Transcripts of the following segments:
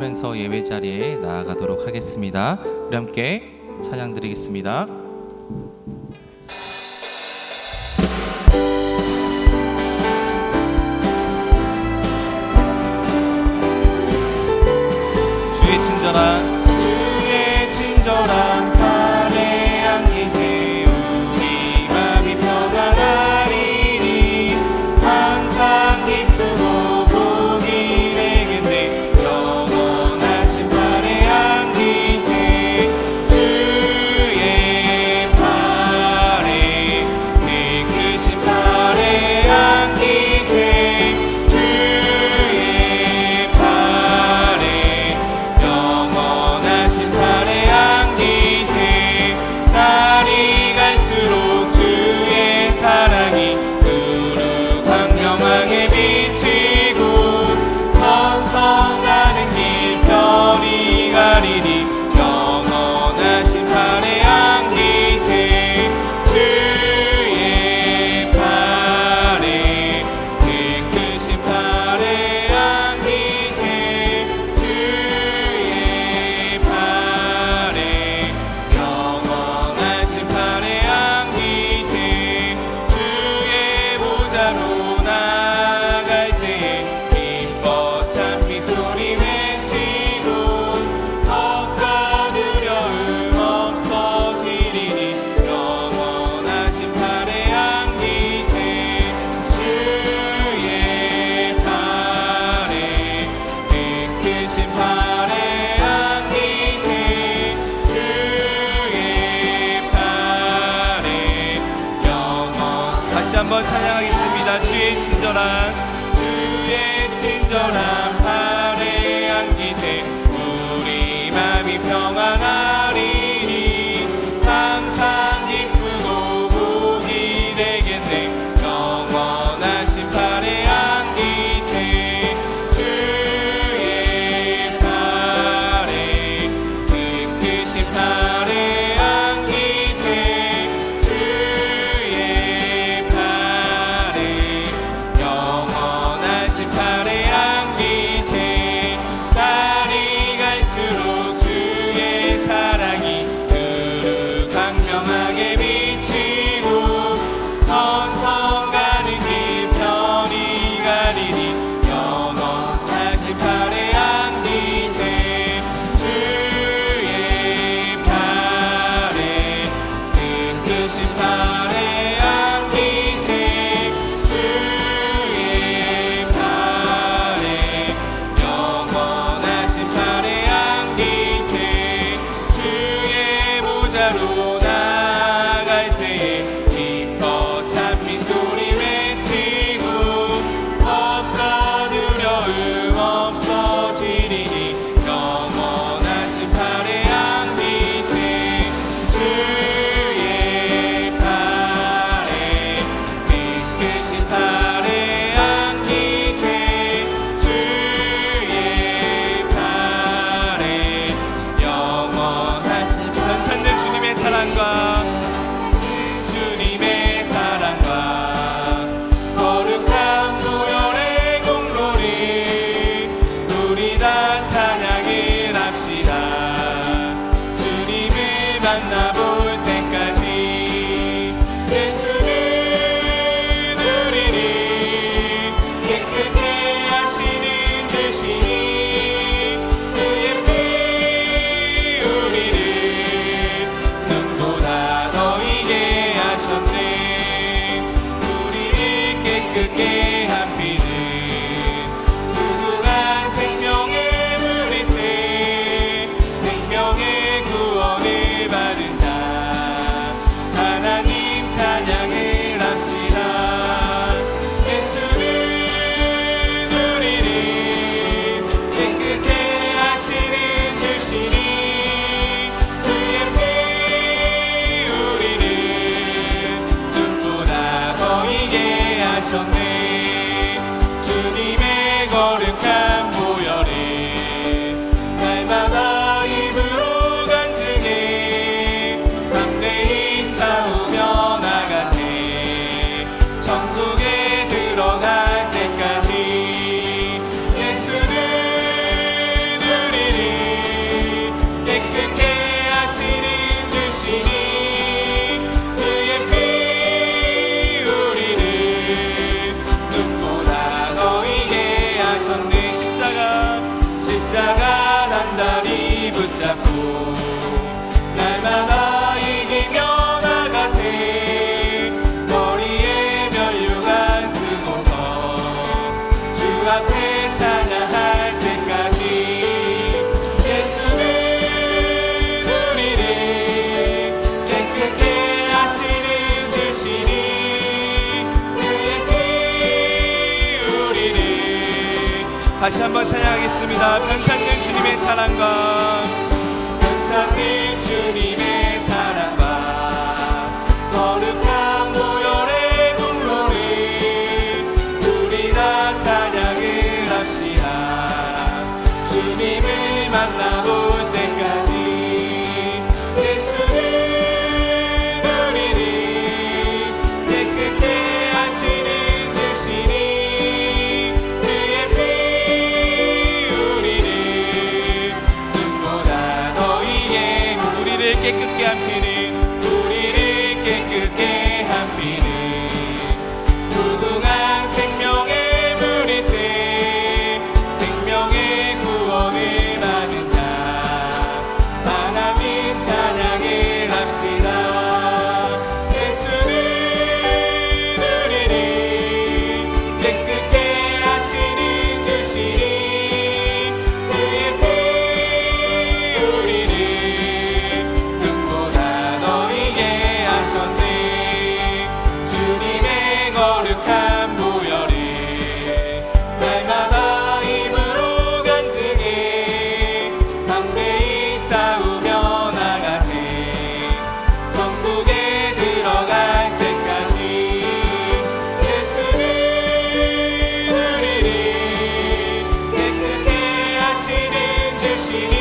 하면서 예배 자리에 나아가도록 하겠습니다. 우리 함께 찬양 드리겠습니다. 주의 친절한 팔에 안기세 우리 맘이 평안하리니 항상 기쁘고 복이 되겠네 영원하신 팔에 안기세 주의 팔에 깨끗신 팔에 안기세 주의 팔에 영원하신 팔에 안기세 날이 갈수록 주의 사랑이 두루 광명하게 비치고 천성 가는 길 별이 가리니 영원하신 팔에 안기세 주의 팔에 깨끗신 팔에 안기세 주의 팔에 영원하신 팔에 안기세 주의 보좌로 나갈 때에 기뻐 찬미 소리 외치고 겁과 두려움 없어지리니 영원하신 팔에 안기세 주의 팔에 깨끗신 팔에 안기세 주의 팔에 영원 다시 한번 찬양하겠습니다. 주의 친절한 팔에 안기세 우리 맘이 평안하리니 항상 기쁘고 복이 되겠네 영원하신 팔에 안기세 주의 팔에 깨끗신 팔에 안기세 주의 팔에 영원하신 팔에 안기세 날이 갈수록 주의 십자가 단단히 붙잡고 날마다 이기며 나가세. 머리에 면류관 쓰고서 주 앞에 찬양할 때까지 예수는 우리를 깨끗게 하시는 주시니 그의 피 우리를. 다시 한번 찬양하겠습니다. 변창는 주님의 사랑과 변창는 주님의 사랑과 거룩한 보혈의 공로를 우리 다 찬양을 합시다. 주님을 만나볼 때까지 예수는 우리를 깨끗게 하시는 주시니 그의 피 우리를 눈보다 너희의 우리를 깨끗게 한 피는 우리를 깨끗게 한 피는 무궁한 생명의 물이세. 생명의 구원을 받은 자 하나님 찬양을 합시다. 예수는 우리를 깨끗게 하시는 주시니 그의 피 우리를 눈보다 너희게 하셨네. 주님의 거룩한 보혈을 날마다 입으로 간증해 담대히 싸우며 나가세. 천국에 들어갈 때까지 예수는 우리를 깨끗게 하시는 주시니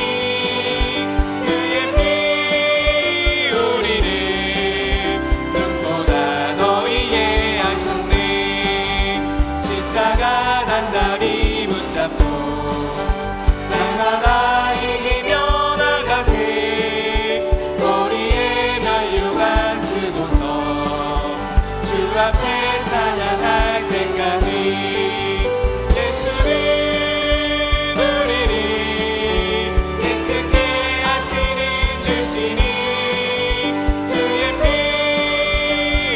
그의 피 우리를 눈보다 너희에 하셨네. 십자가 단단히 붙잡고 날마다 이기며 나가세. 머리에 면류관 쓰고서 주 앞에 찬양할 때까지 예수는 우리를 깨끗게 하시는 주시니 그의 피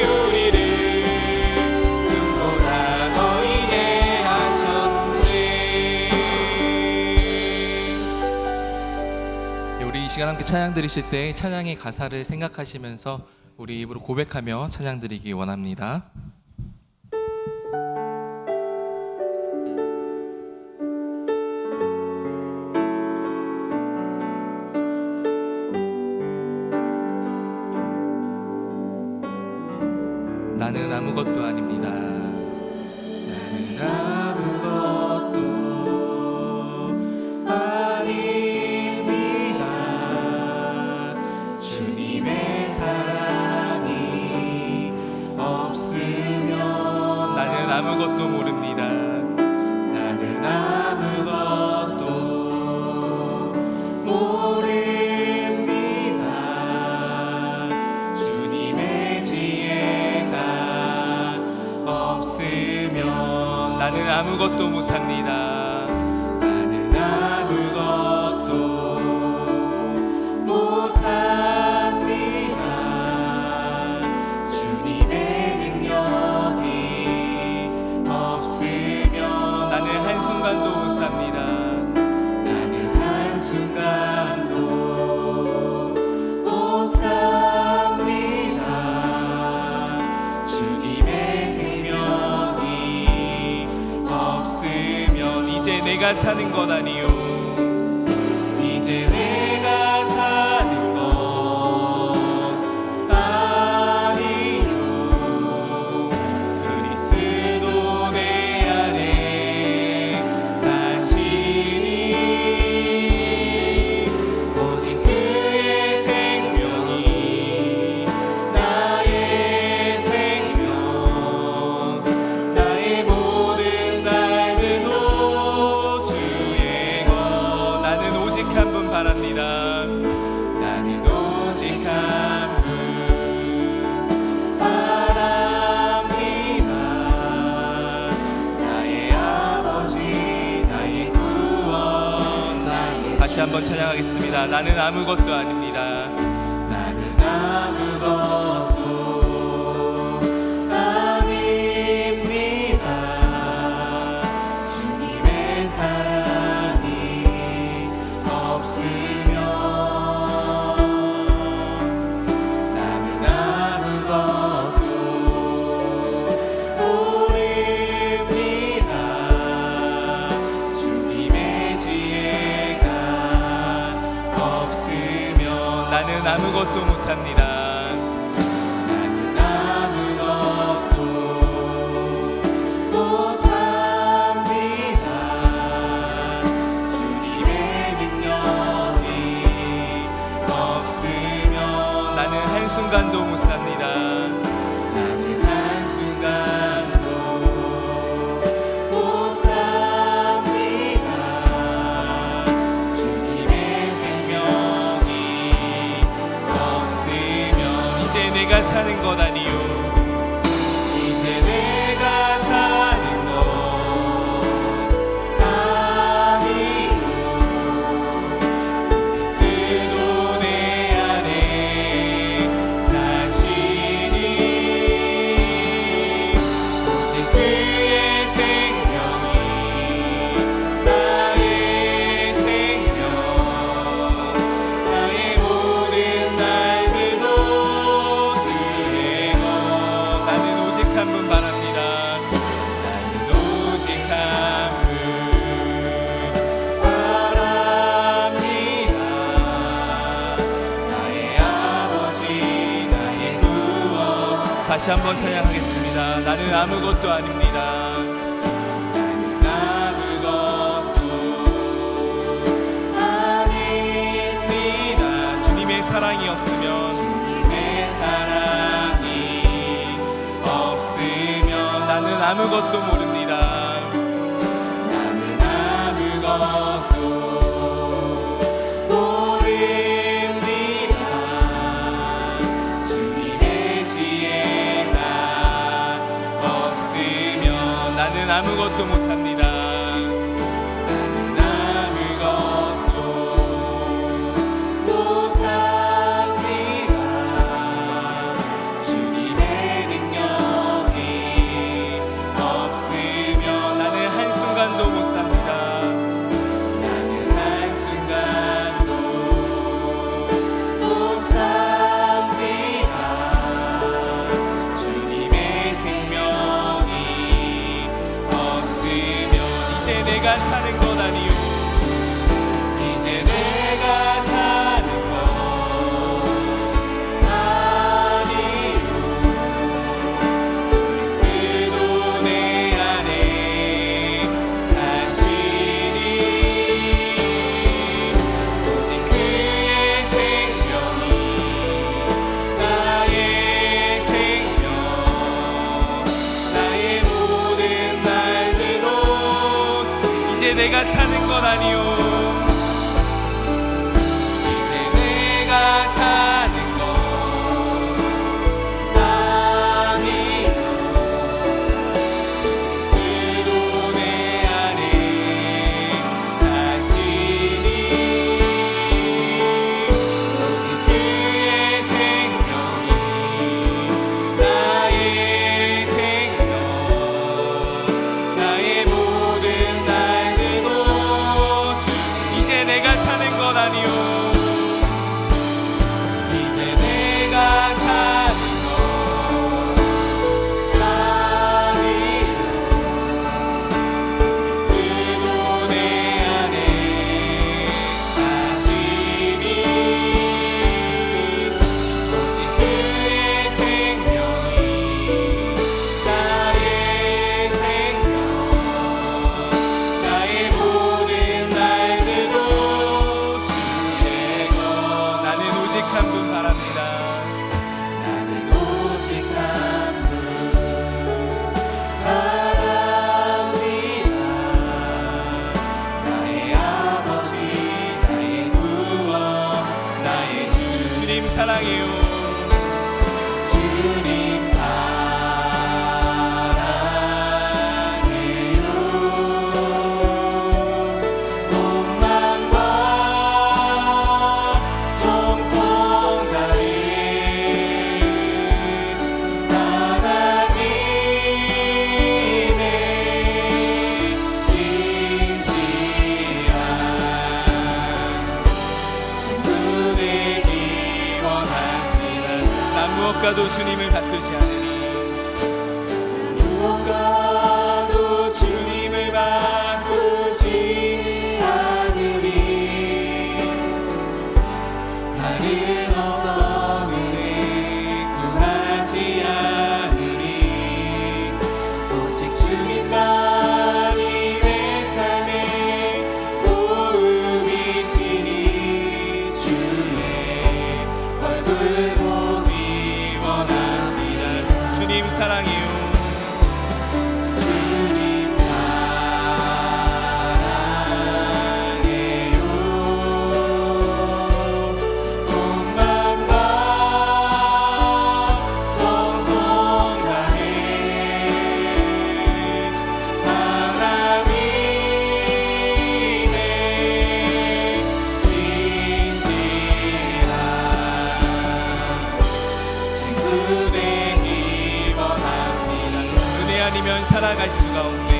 우리를 눈보다 너희게 하셨네. 우리 이 시간 함께 찬양 드리실 때 찬양의 가사를 생각하시면서 우리 입으로 고백하며 찬양 드리기 원합니다. 나는 아무것도 아닙니다. 나는 아무것도 아닙니다. 주님의 사랑이 없으면 나는 아무것도 모릅니다. 나는 아무것도 모릅니다. 주님의 지혜가 없으면 나는 아무것도 못합니다. 나는 아무것도 못합니다. 주님의 능력이 없으면 나는 한순간도 못 삽니다. 나는 한순간도 못 삽니다. 주님의 생명이 없으면 이제 내가 사는 것 아니요. 이제 내가 사는 것 아니요. 그리스도 내 안에 사시니 오직 그의 생명이 나의 생명, 나의 모든 날들도 주의 것. 나는 오직 한 분 바랍니다. 나는 오직 한 분 바랍니다. 나의 아버지, 나의 구원, 다시 한번 찬양하겠습니다. 나는 아무것도 아닙니다. 나는 아무것도 아닙니다. 주님의 사랑이 없으면 나는 아무것도 모릅니다. 주님의 지혜가 없으면 나는 아무것도 못합니다. 나는 아무것도 못합니다. 주님의 능력이 없으면 나는 한순간도 못 삽니다. 나는 한순간도 못 삽니다. 주님의 생명이 없으면 이제 내가 사는 것 아니요. 이제 내가 사는 것 아니요. 그리스도 내 안에 사시니 오직 그의 생명이 나의 생명 나의 모든 날들도 주의 것 나는 오직 한 분 바랍니다. 나는 오직 한 분 바랍니다. 나의 아버지 나의 구원 다시 한번 찬양하겠습니다. 나는 아무것도 아닙니다. 나는 아무것도 아닙니다. 주님의 사랑이 없으면 주님의 사랑이 없으면 나는 아무것도 모릅니다. 나는 아무것도 모릅니다. 주님의 지혜가 없으면 나는 아무것도 못합니다. 나는 아무것도 못합니다. 주님의 능력이 없으면 나는 한순간도 못 삽니다. 나는 한순간도 못 삽니다. 주님의 생명이 없으면 이제 내가 사는 것 아니요. 이제 내가 사는 것 아니요. 그리스도 내 안에 사시니 오직 그의 생명이 나의 생명 나의 모든 날들도 이제 내가 사는 것 아니요. 이제 내가 사는 것 아니요. 그리스도 내 안에 사시니 오직 그의 생명이 나의 생명 나의 모든 날들도 이제 내가 사는 것 아니요. 이제 내가 사는 것 아니요. 그리스도 내 안에 사시니 오직 그의 생명이 나의 생명 나의 모든 날들도 주의 것 나는 오직 한 분 바랍니다. 나는 오직 한 분 바랍니다. 나의 아버지 나의 구원 나의 주 주님 사랑해요. 주님 사랑해요. 온 마음과 무엇과도 주님을 바꾸지 않으리. 무엇과도 주님을 바꾸지 않으리. 다른 어떤 은혜 구하지 않으리. 오직 주님만이 내 삶의 도움이시니 주의 얼굴 보기 원합니다. 주님 사랑해요. 주님 사랑해요. 온 마음과 정성 다해 하나님의 진실한 친구 되기 원합니다. 은혜 아니면 살아갈 수가 없네.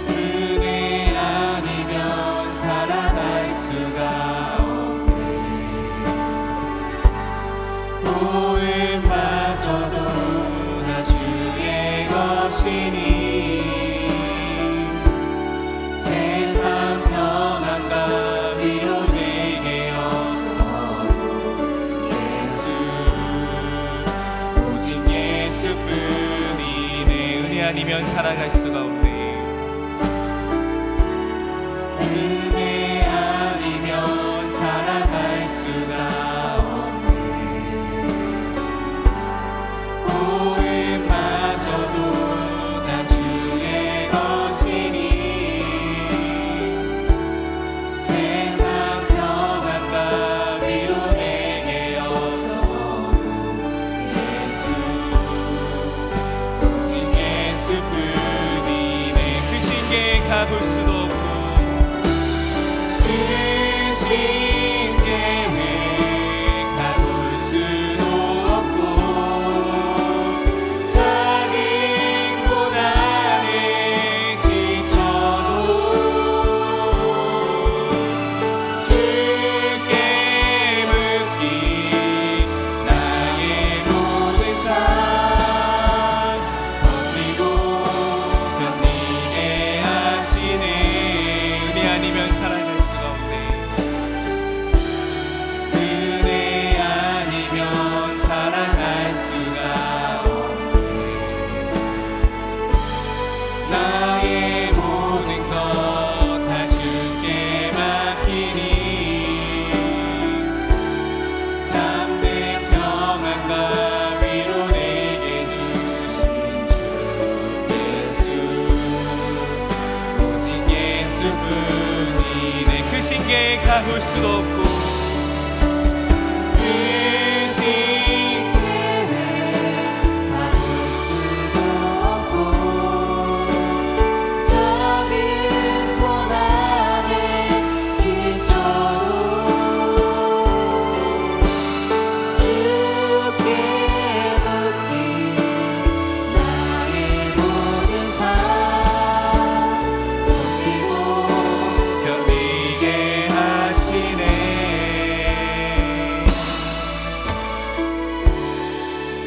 은혜 아니면 살아갈 수가 없네. 모음마저도 다 주의 것이니 세상 평안과 위로 내게 없어도 예수 오직 예수뿐이네. 은혜 아니면 살아갈 수가 없네. 은혜 아니면 살아갈 수가 없네. 모음마저도 다 주의 것이니 세상 평안과 위로 내게 없어도 예수 오직 예수뿐이네. 그 신계에 가볼 수도 없고 그 신계에 가볼 수도 없고 작은 고난에 지쳐도 주께 묻기 나의 모든 삶 버티고 견디게 하시네. 은혜 아니면 살아갈 수가 없네. 은혜 아니면 살아갈 수가 없네. 나의 모든 것 다 주께 맡기니 참된 평안과 위로 내게 주신 주 예수 오직 예수뿐이네. 그 신계에 가볼 수도 없고 그 신께에 가볼 수도 없고 작은 고난에 지쳐도 주께 묻기 나의 모든 삶 버티고 견디게 하시네.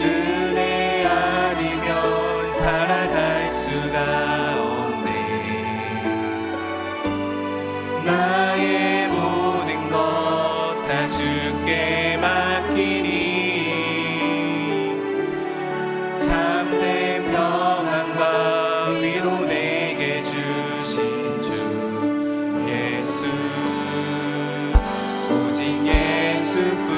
은혜 아니면 살아갈 수가 없네. 나의 모든 것 다 주께 맡기니 참된 평안과 위로 내게 주신 주 예수 오직 예수뿐이네.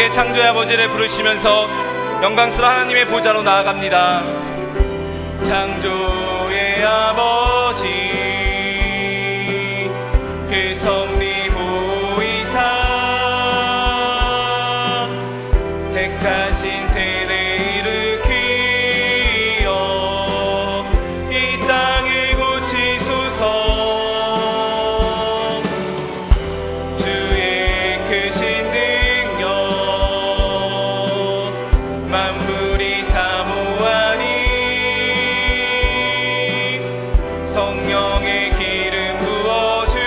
함께 창조의 아버지를 부르시면서 영광스러운 하나님의 보좌로 나아갑니다. 창조의 아버지 그 섭리 보이사 택하신 세대 일으키어 이 땅을 고치소서. 주의 크신 능력 만물이 사모하니 성령의 기름 부어주사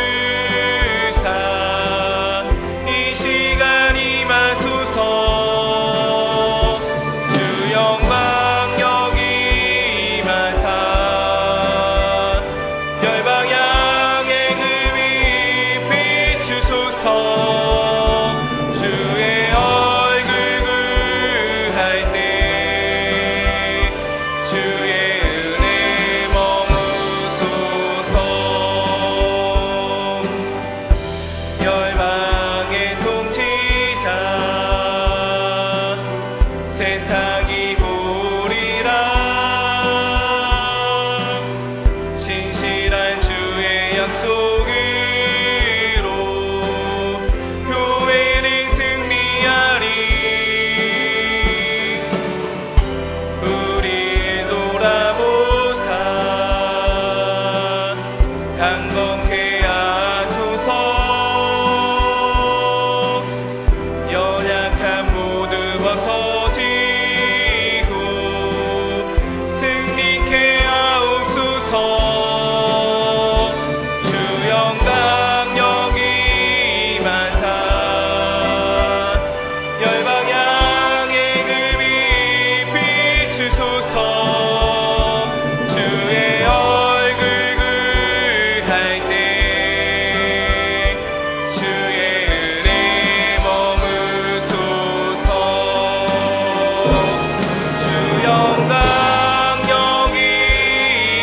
이 시간 임하소서. 주 영광 여기 임하사 열방향의 금이 비추소서. 주의 얼굴 구할 때 주의 은혜 머무소서. 열방의 통치자 세상이 보리라. 신실한 주의 약속으로 교회는 승리하리. 우리 돌아보사 강건케 하소서. 연약한 모두 벗어지고 승리케 하옵소서. 주 영광 여기 임하사 열방향의 금이 비추소서. 주의 얼굴 구할 때 주의 은혜 머무소서. 주 영광 여기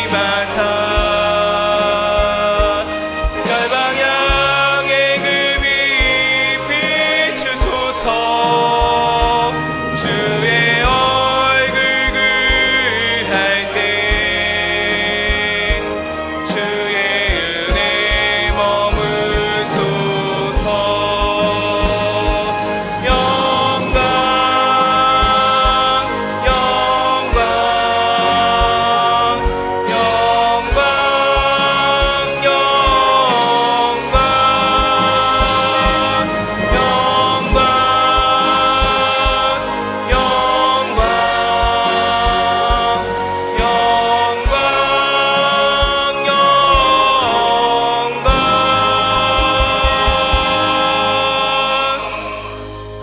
임하사 열방향의 금이 비추소서. 주의 얼굴 구할 때 주의 은혜 머무소서. 영광 영광 영광 영광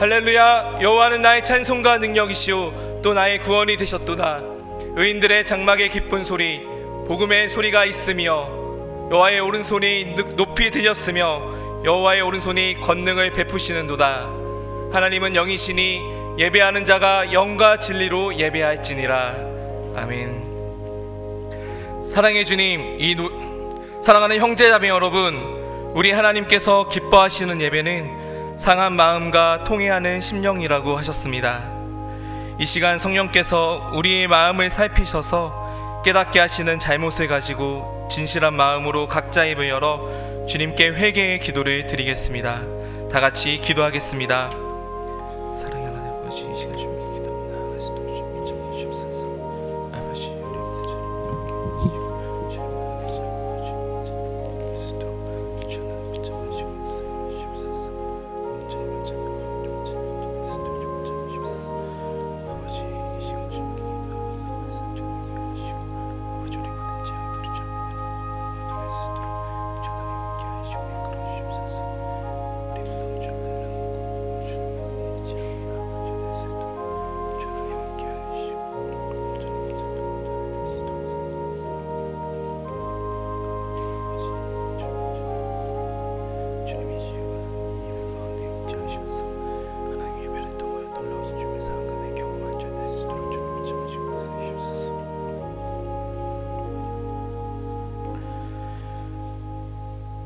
할렐루야. 여호와는 나의 찬송과 능력이시오 또 나의 구원이 되셨도다. 의인들의 장막에 기쁜 소리 복음의 소리가 있으며 여호와의 오른손이 높이 들렸으며 여호와의 오른손이 권능을 베푸시는도다. 하나님은 영이시니 예배하는 자가 영과 진리로 예배할지니라. 아멘. 사랑의 주님, 사랑하는 형제자매 여러분, 우리 하나님께서 기뻐하시는 예배는 상한 마음과 통회하는 심령이라고 하셨습니다. 이 시간 성령께서 우리의 마음을 살피셔서 깨닫게 하시는 잘못을 가지고 진실한 마음으로 각자 입을 열어 주님께 회개의 기도를 드리겠습니다. 다 같이 기도하겠습니다. 사랑의 하나님 아버지, 이 시간 주님께 기도합니다. 말씀도 주님 인정해 주옵소서. 아버지,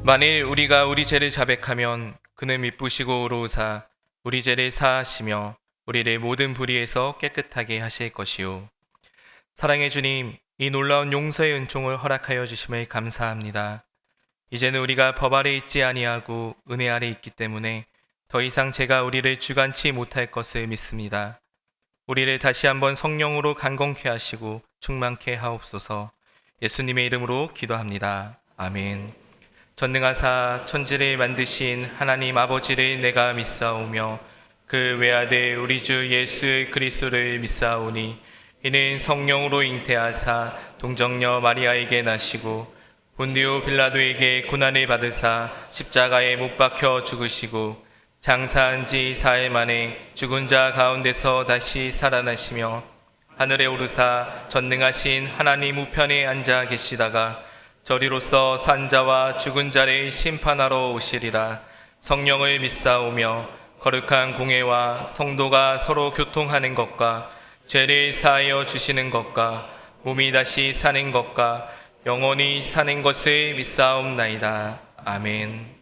만일 우리가 우리 죄를 자백하면 그는 미쁘시고 의로우사 우리 죄를 사하시며 우리를 모든 불의에서 깨끗하게 하실 것이요. 사랑의 주님, 이 놀라운 용서의 은총을 허락하여 주심을 감사합니다. 이제는 우리가 법 아래 있지 아니하고 은혜 아래 있기 때문에 더 이상 죄가 우리를 주관치 못할 것을 믿습니다. 우리를 다시 한번 성령으로 강건케 하시고 충만케 하옵소서. 예수님의 이름으로 기도합니다. 아멘. 전능하사 천지를 만드신 하나님 아버지를 내가 믿사오며 그 외아들 우리 주 예수 그리스도를 믿사오니 이는 성령으로 잉태하사 동정녀 마리아에게 나시고 본디오 빌라도에게 고난을 받으사 십자가에 못 박혀 죽으시고 장사한 지 4일 만에 죽은 자 가운데서 다시 살아나시며 하늘에 오르사 전능하신 하나님 우편에 앉아 계시다가 저리로서 산자와 죽은 자를 심판하러 오시리라. 성령을 믿사오며 거룩한 공회와 성도가 서로 교통하는 것과 죄를 사하여 주시는 것과 몸이 다시 사는 것과 영원히 사는 것을 믿사옵나이다. 아멘.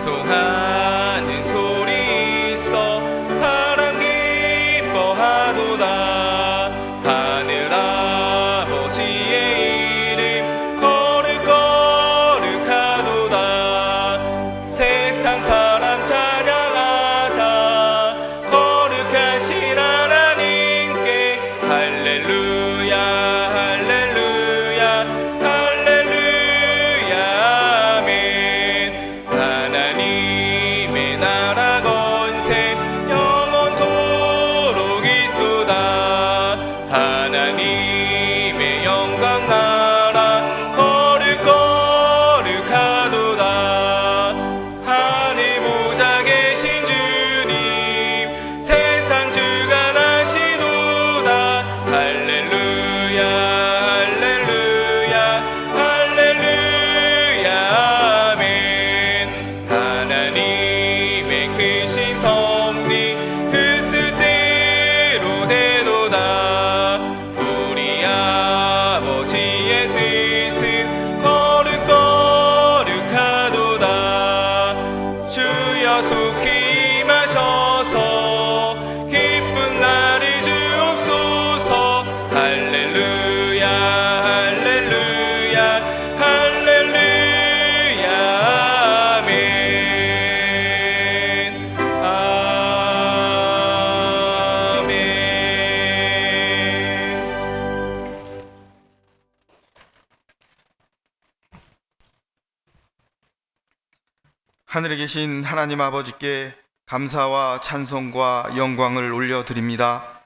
찬송하는 소리 있어 사랑 기뻐하도다. 하늘 아버지의 이름 거룩거룩하도다. 세상 사람 찬양하자. 거룩하신 하나님께 할렐루야 할렐루야 할렐루야 아멘. 하나님의 나라 건세 영원토록 있도다. 하나님의 영광 나라 거룩거룩하도다. 하늘 보좌 계신 주님 세상 주관하시도다. 할렐루야 할렐루야 할렐루야 아멘. 하나님의 크신 섭리 그 뜻대로 되도다. 우리 아버지의 뜻은 거룩거룩하도다. 주여 속히 임하셔서 기쁜 날을 주옵소서. 할렐루야 할렐루야 할렐루야 아멘. 아멘. 하늘에 계신 하나님 아버지께 감사와 찬송과 영광을 올려드립니다.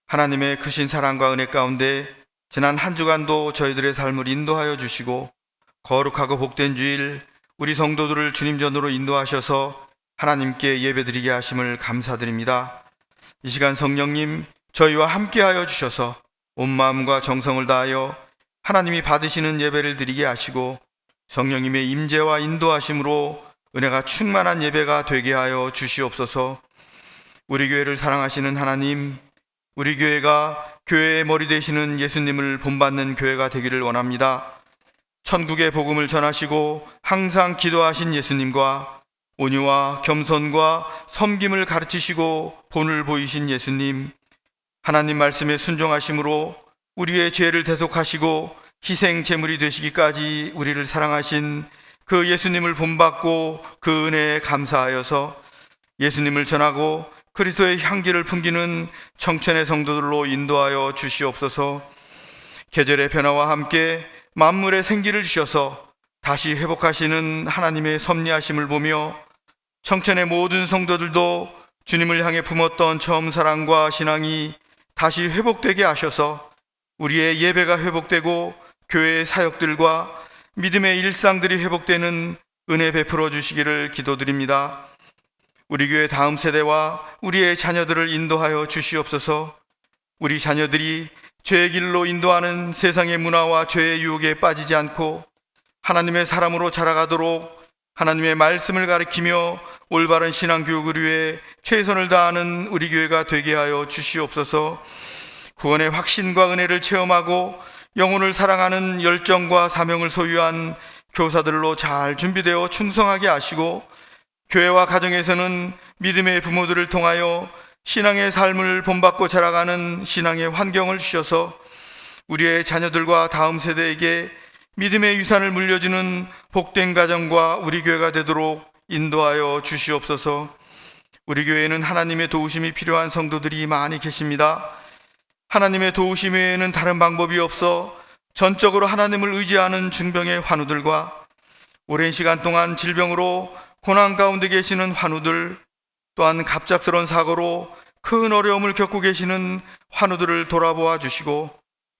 하나님의 크신 사랑과 은혜 가운데 지난 한 주간도 저희들의 삶을 인도하여 주시고 거룩하고 복된 주일 우리 성도들을 주님 전으로 인도하셔서 하나님께 예배드리게 하심을 감사드립니다. 이 시간 성령님 저희와 함께하여 주셔서 온 마음과 정성을 다하여 하나님이 받으시는 예배를 드리게 하시고 성령님의 임재와 인도하심으로 은혜가 충만한 예배가 되게 하여 주시옵소서. 우리 교회를 사랑하시는 하나님, 우리 교회가 교회의 머리 되시는 예수님을 본받는 교회가 되기를 원합니다. 천국의 복음을 전하시고 항상 기도하신 예수님과 온유와 겸손과 섬김을 가르치시고 본을 보이신 예수님, 하나님 말씀에 순종하심으로 우리의 죄를 대속하시고 희생 제물이 되시기까지 우리를 사랑하신 그 예수님을 본받고 그 은혜에 감사하여서 예수님을 전하고 그리스도의 향기를 풍기는 청천의 성도들로 인도하여 주시옵소서. 계절의 변화와 함께 만물의 생기를 주셔서 다시 회복하시는 하나님의 섭리하심을 보며 청천의 모든 성도들도 주님을 향해 품었던 처음 사랑과 신앙이 다시 회복되게 하셔서 우리의 예배가 회복되고 교회의 사역들과 믿음의 일상들이 회복되는 은혜 베풀어 주시기를 기도드립니다. 우리 교회 다음 세대와 우리의 자녀들을 인도하여 주시옵소서. 우리 자녀들이 죄의 길로 인도하는 세상의 문화와 죄의 유혹에 빠지지 않고 하나님의 사람으로 자라가도록 하나님의 말씀을 가리키며 올바른 신앙교육을 위해 최선을 다하는 우리 교회가 되게 하여 주시옵소서. 구원의 확신과 은혜를 체험하고 영혼을 사랑하는 열정과 사명을 소유한 교사들로 잘 준비되어 충성하게 하시고, 교회와 가정에서는 믿음의 부모들을 통하여 신앙의 삶을 본받고 자라가는 신앙의 환경을 주셔서 우리의 자녀들과 다음 세대에게 믿음의 유산을 물려주는 복된 가정과 우리 교회가 되도록 인도하여 주시옵소서. 우리 교회에는 하나님의 도우심이 필요한 성도들이 많이 계십니다. 하나님의 도우심 외에는 다른 방법이 없어 전적으로 하나님을 의지하는 중병의 환우들과 오랜 시간 동안 질병으로 고난 가운데 계시는 환우들, 또한 갑작스러운 사고로 큰 어려움을 겪고 계시는 환우들을 돌아보아 주시고,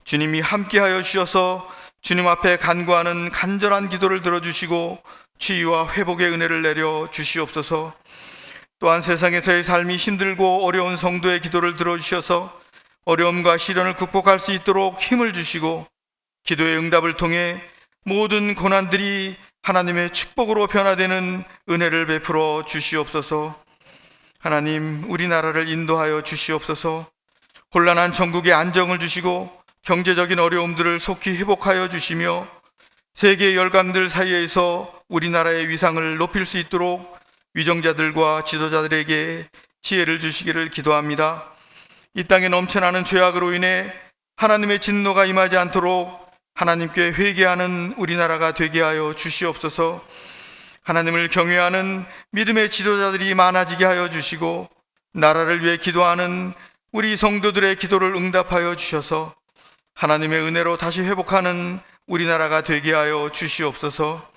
주님이 함께하여 주셔서 주님 앞에 간구하는 간절한 기도를 들어주시고 치유와 회복의 은혜를 내려 주시옵소서. 또한 세상에서의 삶이 힘들고 어려운 성도의 기도를 들어주셔서 어려움과 시련을 극복할 수 있도록 힘을 주시고, 기도의 응답을 통해 모든 고난들이 하나님의 축복으로 변화되는 은혜를 베풀어 주시옵소서. 하나님, 우리나라를 인도하여 주시옵소서. 혼란한 전국에 안정을 주시고 경제적인 어려움들을 속히 회복하여 주시며 세계 열강들 사이에서 우리나라의 위상을 높일 수 있도록 위정자들과 지도자들에게 지혜를 주시기를 기도합니다. 이 땅에 넘쳐나는 죄악으로 인해 하나님의 진노가 임하지 않도록 하나님께 회개하는 우리나라가 되게 하여 주시옵소서. 하나님을 경외하는 믿음의 지도자들이 많아지게 하여 주시고, 나라를 위해 기도하는 우리 성도들의 기도를 응답하여 주셔서 하나님의 은혜로 다시 회복하는 우리나라가 되게 하여 주시옵소서.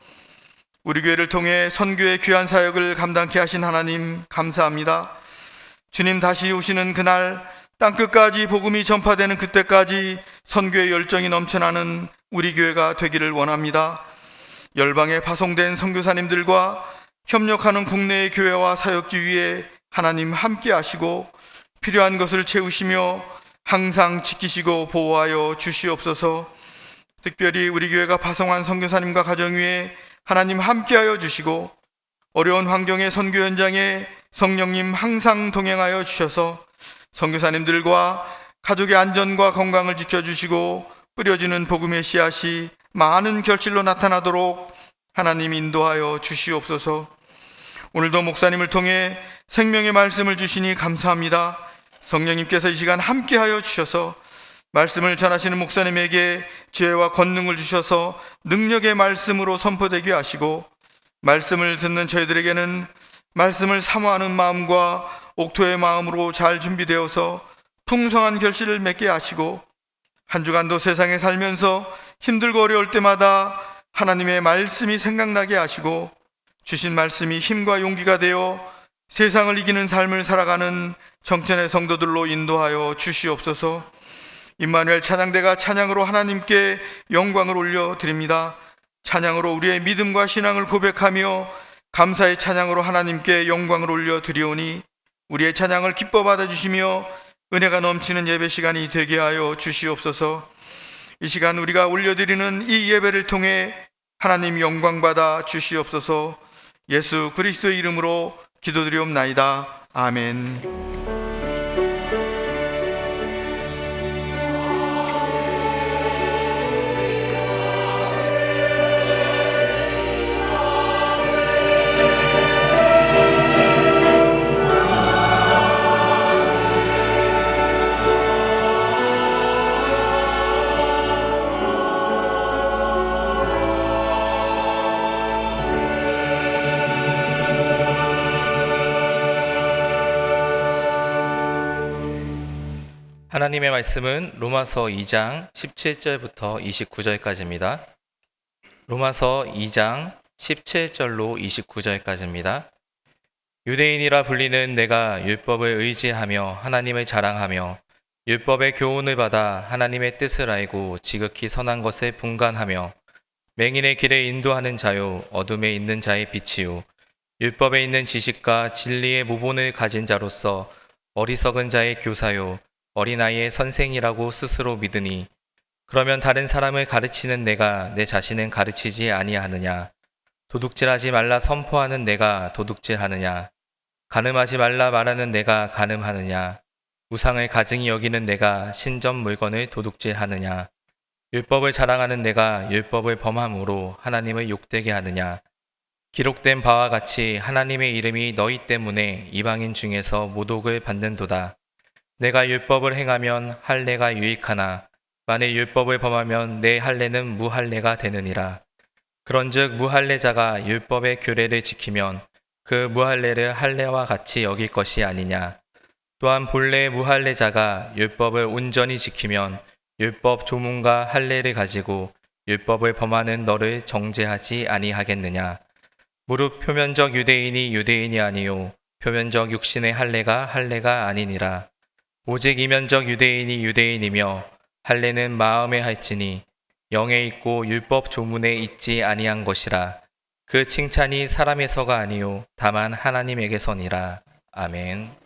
우리 교회를 통해 선교의 귀한 사역을 감당케 하신 하나님 감사합니다. 주님 다시 오시는 그날, 땅끝까지 복음이 전파되는 그때까지 선교의 열정이 넘쳐나는 우리 교회가 되기를 원합니다. 열방에 파송된 선교사님들과 협력하는 국내의 교회와 사역지 위에 하나님 함께 하시고 필요한 것을 채우시며 항상 지키시고 보호하여 주시옵소서. 특별히 우리 교회가 파송한 선교사님과 가정 위에 하나님 함께하여 주시고, 어려운 환경의 선교 현장에 성령님 항상 동행하여 주셔서 선교사님들과 가족의 안전과 건강을 지켜주시고 뿌려지는 복음의 씨앗이 많은 결실로 나타나도록 하나님 인도하여 주시옵소서. 오늘도 목사님을 통해 생명의 말씀을 주시니 감사합니다. 성령님께서 이 시간 함께하여 주셔서 말씀을 전하시는 목사님에게 지혜와 권능을 주셔서 능력의 말씀으로 선포되게 하시고, 말씀을 듣는 저희들에게는 말씀을 사모하는 마음과 옥토의 마음으로 잘 준비되어서 풍성한 결실을 맺게 하시고, 한 주간도 세상에 살면서 힘들고 어려울 때마다 하나님의 말씀이 생각나게 하시고, 주신 말씀이 힘과 용기가 되어 세상을 이기는 삶을 살아가는 정천의 성도들로 인도하여 주시옵소서. 임마누엘 찬양대가 찬양으로 하나님께 영광을 올려드립니다. 찬양으로 우리의 믿음과 신앙을 고백하며 감사의 찬양으로 하나님께 영광을 올려드리오니 우리의 찬양을 기뻐 받아주시며 은혜가 넘치는 예배 시간이 되게 하여 주시옵소서. 이 시간 우리가 올려드리는 이 예배를 통해 하나님 영광 받아 주시옵소서. 예수 그리스도의 이름으로 기도드리옵나이다. 아멘. 하나님의 말씀은 로마서 2장 17절부터 29절까지입니다. 로마서 2장 17절로 29절까지입니다. 유대인이라 불리는 내가 율법을 의지하며 하나님을 자랑하며 율법의 교훈을 받아 하나님의 뜻을 알고 지극히 선한 것을 분간하며 맹인의 길에 인도하는 자요 어둠에 있는 자의 빛이요 율법에 있는 지식과 진리의 모본을 가진 자로서 어리석은 자의 교사요 어린아이의 선생이라고 스스로 믿으니 그러면 다른 사람을 가르치는 내가 내 자신은 가르치지 아니하느냐? 도둑질하지 말라 선포하는 내가 도둑질하느냐? 간음하지 말라 말하는 내가 간음하느냐? 우상을 가증히 여기는 내가 신전 물건을 도둑질하느냐? 율법을 자랑하는 내가 율법을 범함으로 하나님을 욕되게 하느냐? 기록된 바와 같이 하나님의 이름이 너희 때문에 이방인 중에서 모독을 받는도다. 내가 율법을 행하면 할례가 유익하나 만일 율법을 범하면 내 할례는 무할례가 되느니라. 그런즉 무할례자가 율법의 규례를 지키면 그 무할례를 할례와 같이 여길 것이 아니냐. 또한 본래 무할례자가 율법을 온전히 지키면 율법 조문과 할례를 가지고 율법을 범하는 너를 정죄하지 아니하겠느냐. 무릇 표면적 유대인이 유대인이 아니요 표면적 육신의 할례가 아니니라. 오직 이면적 유대인이 유대인이며 할례는 마음에 할지니 영에 있고 율법 조문에 있지 아니한 것이라. 그 칭찬이 사람에서가 아니요 다만 하나님에게서니라. 아멘.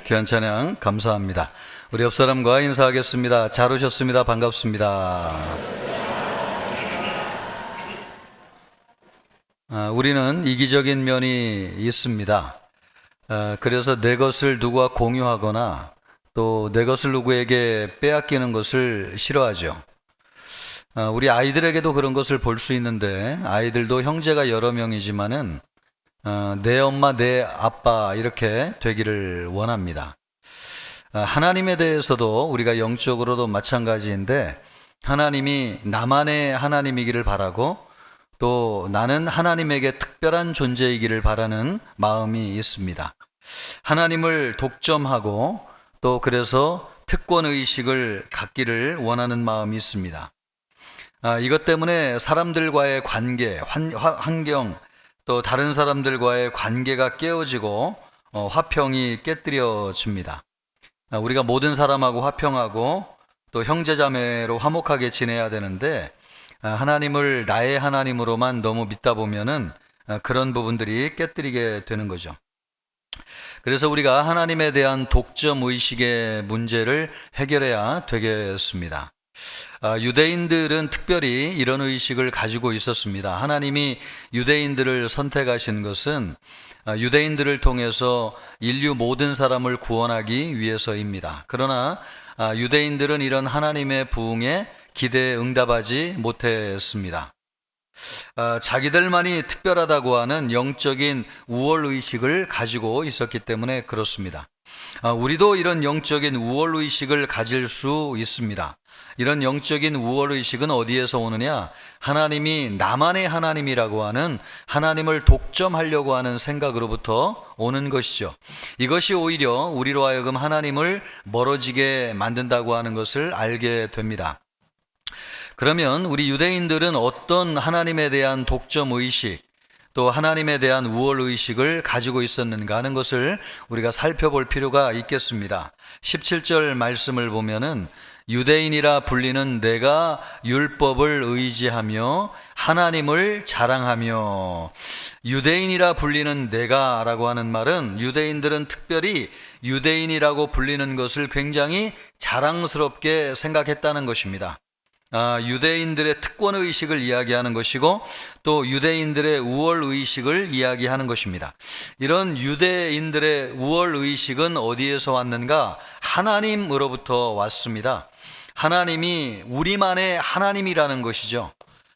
귀한 찬양 감사합니다. 우리 옆 사람과 인사하겠습니다. 잘 오셨습니다. 반갑습니다. 우리는 이기적인 면이 있습니다. 그래서 내 것을 누구와 공유하거나 또 내 것을 누구에게 빼앗기는 것을 싫어하죠. 우리 아이들에게도 그런 것을 볼 수 있는데, 아이들도 형제가 여러 명이지만은 내 엄마, 내 아빠 이렇게 되기를 원합니다. 하나님에 대해서도 우리가 영적으로도 마찬가지인데, 하나님이 나만의 하나님이기를 바라고 또 나는 하나님에게 특별한 존재이기를 바라는 마음이 있습니다. 하나님을 독점하고 또 그래서 특권의식을 갖기를 원하는 마음이 있습니다. 이것 때문에 사람들과의 관계, 환경, 또 다른 사람들과의 관계가 깨어지고 화평이 깨뜨려집니다. 우리가 모든 사람하고 화평하고 또 형제자매로 화목하게 지내야 되는데, 하나님을 나의 하나님으로만 너무 믿다 보면은 그런 부분들이 깨뜨리게 되는 거죠. 그래서 우리가 하나님에 대한 독점 의식의 문제를 해결해야 되겠습니다. 유대인들은 특별히 이런 의식을 가지고 있었습니다. 하나님이 유대인들을 선택하신 것은 유대인들을 통해서 인류 모든 사람을 구원하기 위해서입니다. 그러나 유대인들은 이런 하나님의 부흥에 기대에 응답하지 못했습니다. 자기들만이 특별하다고 하는 영적인 우월의식을 가지고 있었기 때문에 그렇습니다. 우리도 이런 영적인 우월의식을 가질 수 있습니다. 이런 영적인 우월의식은 어디에서 오느냐? 하나님이 나만의 하나님이라고 하는, 하나님을 독점하려고 하는 생각으로부터 오는 것이죠. 이것이 오히려 우리로 하여금 하나님을 멀어지게 만든다고 하는 것을 알게 됩니다. 그러면 우리 유대인들은 어떤 하나님에 대한 독점의식, 또 하나님에 대한 우월의식을 가지고 있었는가 하는 것을 우리가 살펴볼 필요가 있겠습니다. 17절 말씀을 보면은 유대인이라 불리는 내가 율법을 의지하며 하나님을 자랑하며, 유대인이라 불리는 내가 라고 하는 말은 유대인들은 특별히 유대인이라고 불리는 것을 굉장히 자랑스럽게 생각했다는 것입니다. 유대인들의 특권의식을 이야기하는 것이고 또 유대인들의 우월의식을 이야기하는 것입니다. 이런 유대인들의 우월의식은 어디에서 왔는가? 하나님으로부터 왔습니다. 하나님이 우리만의 하나님이라는 것이죠.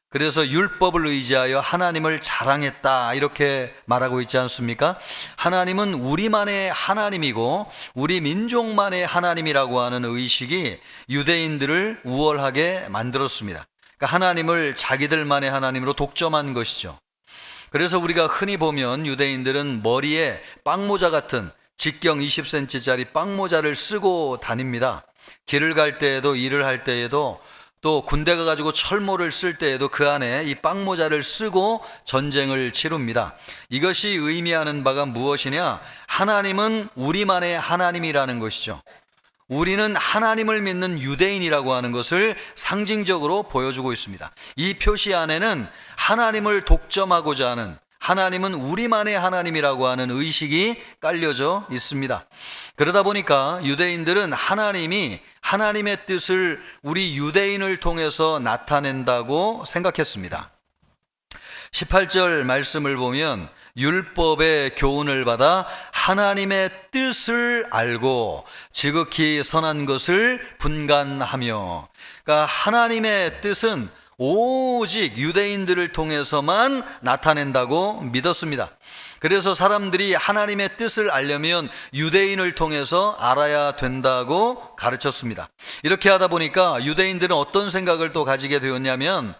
그래서 율법을 의지하여 하나님을 자랑했다, 이렇게 말하고 있지 않습니까? 하나님은 우리만의 하나님이고 우리 민족만의 하나님이라고 하는 의식이 유대인들을 우월하게 만들었습니다. 그러니까 하나님을 자기들만의 하나님으로 독점한 것이죠. 그래서 우리가 흔히 보면 유대인들은 머리에 빵모자 같은 직경 20cm짜리 빵모자를 쓰고 다닙니다. 길을 갈 때에도, 일을 할 때에도, 또 군대 가가지고 철모를 쓸 때에도 그 안에 이 빵모자를 쓰고 전쟁을 치릅니다. 이것이 의미하는 바가 무엇이냐? 하나님은 우리만의 하나님이라는 것이죠. 우리는 하나님을 믿는 유대인이라고 하는 것을 상징적으로 보여주고 있습니다. 이 표시 안에는 하나님을 독점하고자 하는, 하나님은 우리만의 하나님이라고 하는 의식이 깔려져 있습니다. 그러다 보니까 유대인들은 하나님이 하나님의 뜻을 우리 유대인을 통해서 나타낸다고 생각했습니다. 18절 말씀을 보면 율법의 교훈을 받아 하나님의 뜻을 알고 지극히 선한 것을 분간하며, 그러니까 하나님의 뜻은 오직 유대인들을 통해서만 나타낸다고 믿었습니다. 그래서 사람들이 하나님의 뜻을 알려면 유대인을 통해서 알아야 된다고 가르쳤습니다. 이렇게 하다 보니까 유대인들은 어떤 생각을 또 가지게 되었냐면,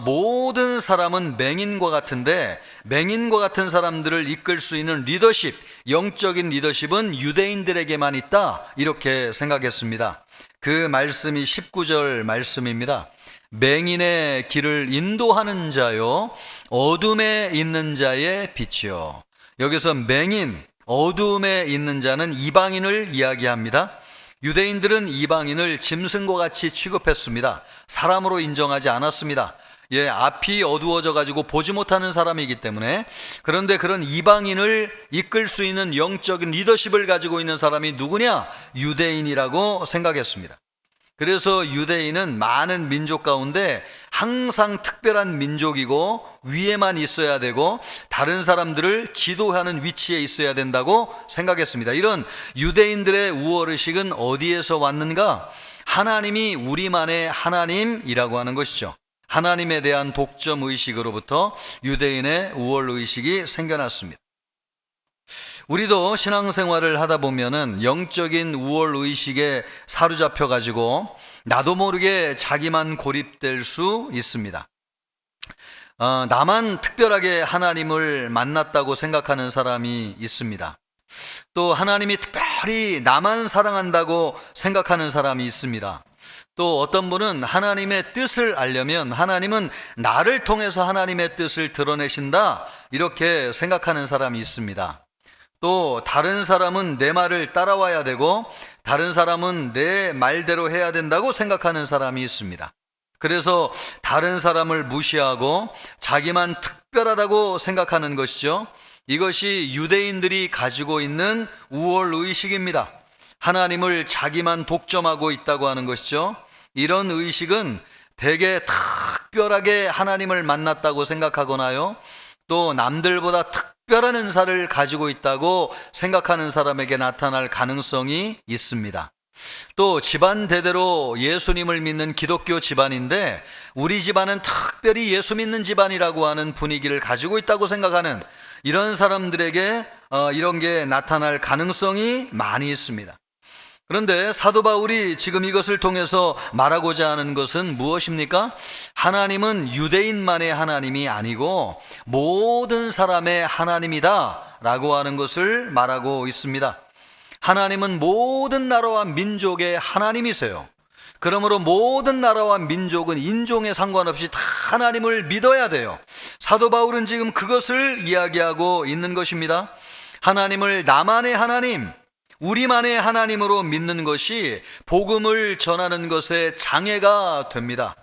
모든 사람은 맹인과 같은데 맹인과 같은 사람들을 이끌 수 있는 리더십, 영적인 리더십은 유대인들에게만 있다, 이렇게 생각했습니다. 그 말씀이 19절 말씀입니다. 맹인의 길을 인도하는 자요 어둠에 있는 자의 빛이요. 여기서 맹인, 어둠에 있는 자는 이방인을 이야기합니다. 유대인들은 이방인을 짐승과 같이 취급했습니다. 사람으로 인정하지 않았습니다. 앞이 어두워져 가지고 보지 못하는 사람이기 때문에. 그런데 그런 이방인을 이끌 수 있는 영적인 리더십을 가지고 있는 사람이 누구냐? 유대인이라고 생각했습니다. 그래서 유대인은 많은 민족 가운데 항상 특별한 민족이고 위에만 있어야 되고 다른 사람들을 지도하는 위치에 있어야 된다고 생각했습니다. 이런 유대인들의 우월의식은 어디에서 왔는가? 하나님이 우리만의 하나님이라고 하는 것이죠. 하나님에 대한 독점의식으로부터 유대인의 우월의식이 생겨났습니다. 우리도 신앙생활을 하다 보면은 영적인 우월의식에 사로잡혀 가지고 나도 모르게 자기만 고립될 수 있습니다. 나만 특별하게 하나님을 만났다고 생각하는 사람이 있습니다. 또 하나님이 특별히 나만 사랑한다고 생각하는 사람이 있습니다. 또 어떤 분은 하나님의 뜻을 알려면 하나님은 나를 통해서 하나님의 뜻을 드러내신다, 이렇게 생각하는 사람이 있습니다. 또 다른 사람은 내 말을 따라와야 되고 다른 사람은 내 말대로 해야 된다고 생각하는 사람이 있습니다. 그래서 다른 사람을 무시하고 자기만 특별하다고 생각하는 것이죠. 이것이 유대인들이 가지고 있는 우월의식입니다. 하나님을 자기만 독점하고 있다고 하는 것이죠. 이런 의식은 되게 특별하게 하나님을 만났다고 생각하거나요, 또 남들보다 특별한 은사를 가지고 있다고 생각하는 사람에게 나타날 가능성이 있습니다. 또 집안 대대로 예수님을 믿는 기독교 집안인데 우리 집안은 특별히 예수 믿는 집안이라고 하는 분위기를 가지고 있다고 생각하는 이런 사람들에게 이런 게 나타날 가능성이 많이 있습니다. 그런데 사도 바울이 지금 이것을 통해서 말하고자 하는 것은 무엇입니까? 하나님은 유대인만의 하나님이 아니고 모든 사람의 하나님이다 라고 하는 것을 말하고 있습니다. 하나님은 모든 나라와 민족의 하나님이세요. 그러므로 모든 나라와 민족은 인종에 상관없이 다 하나님을 믿어야 돼요. 사도 바울은 지금 그것을 이야기하고 있는 것입니다. 하나님을 나만의 하나님, 우리만의 하나님으로 믿는 것이 복음을 전하는 것에 장애가 됩니다.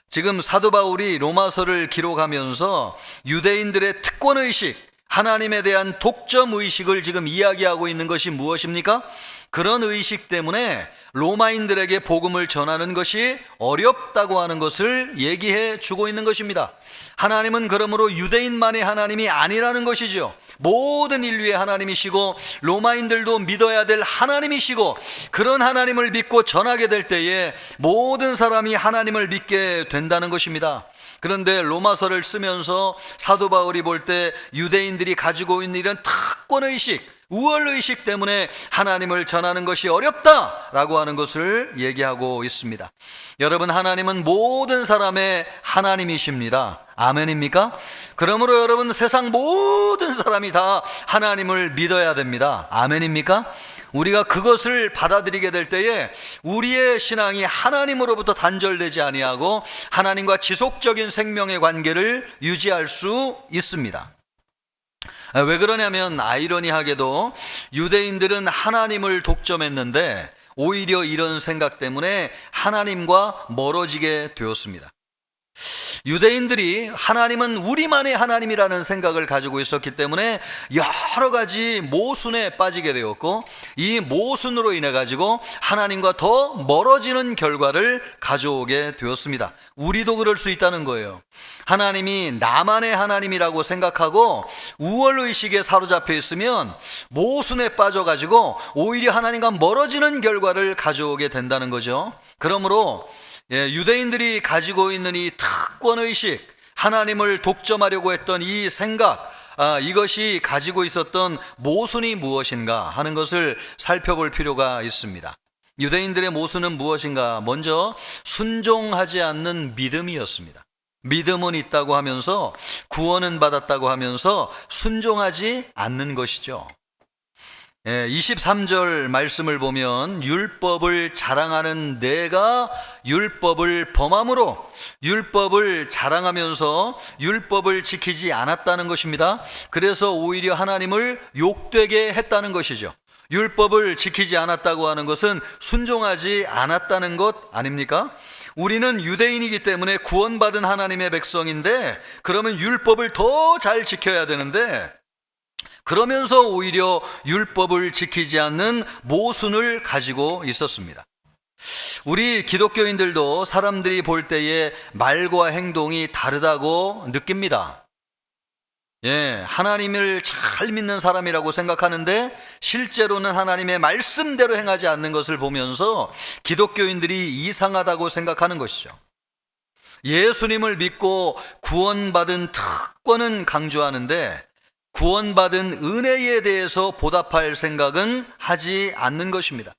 지금 사도 바울이 로마서를 기록하면서 유대인들의 특권의식, 하나님에 대한 독점의식을 지금 이야기하고 있는 것이 무엇입니까? 그런 의식 때문에 로마인들에게 복음을 전하는 것이 어렵다고 하는 것을 얘기해 주고 있는 것입니다. 하나님은 그러므로 유대인만의 하나님이 아니라는 것이죠. 모든 인류의 하나님이시고 로마인들도 믿어야 될 하나님이시고, 그런 하나님을 믿고 전하게 될 때에 모든 사람이 하나님을 믿게 된다는 것입니다. 그런데 로마서를 쓰면서 사도 바울이 볼 때 유대인들이 가지고 있는 이런 특권의식, 우월의식 때문에 하나님을 전하는 것이 어렵다라고 하는 것을 얘기하고 있습니다. 여러분, 하나님은 모든 사람의 하나님이십니다. 아멘입니까? 그러므로 여러분, 세상 모든 사람이 다 하나님을 믿어야 됩니다. 아멘입니까? 우리가 그것을 받아들이게 될 때에 우리의 신앙이 하나님으로부터 단절되지 아니하고 하나님과 지속적인 생명의 관계를 유지할 수 있습니다. 왜 그러냐면 아이러니하게도 유대인들은 하나님을 독점했는데 오히려 이런 생각 때문에 하나님과 멀어지게 되었습니다. 유대인들이 하나님은 우리만의 하나님이라는 생각을 가지고 있었기 때문에 여러 가지 모순에 빠지게 되었고, 이 모순으로 인해 가지고 하나님과 더 멀어지는 결과를 가져오게 되었습니다. 우리도 그럴 수 있다는 거예요. 하나님이 나만의 하나님이라고 생각하고 우월의식에 사로잡혀 있으면 모순에 빠져가지고 오히려 하나님과 멀어지는 결과를 가져오게 된다는 거죠. 그러므로 유대인들이 가지고 있는 이 특권의식, 하나님을 독점하려고 했던 이 생각, 이것이 가지고 있었던 모순이 무엇인가 하는 것을 살펴볼 필요가 있습니다. 유대인들의 모순은 무엇인가? 먼저 순종하지 않는 믿음이었습니다. 믿음은 있다고 하면서, 구원은 받았다고 하면서 순종하지 않는 것이죠. 23절 말씀을 보면 율법을 자랑하는 내가 율법을 범함으로, 율법을 자랑하면서 율법을 지키지 않았다는 것입니다. 그래서 오히려 하나님을 욕되게 했다는 것이죠. 율법을 지키지 않았다고 하는 것은 순종하지 않았다는 것 아닙니까? 우리는 유대인이기 때문에 구원받은 하나님의 백성인데 그러면 율법을 더 잘 지켜야 되는데, 그러면서 오히려 율법을 지키지 않는 모순을 가지고 있었습니다. 우리 기독교인들도 사람들이 볼 때에 말과 행동이 다르다고 느낍니다. 하나님을 잘 믿는 사람이라고 생각하는데 실제로는 하나님의 말씀대로 행하지 않는 것을 보면서 기독교인들이 이상하다고 생각하는 것이죠. 예수님을 믿고 구원받은 특권은 강조하는데 구원받은 은혜에 대해서 보답할 생각은 하지 않는 것입니다.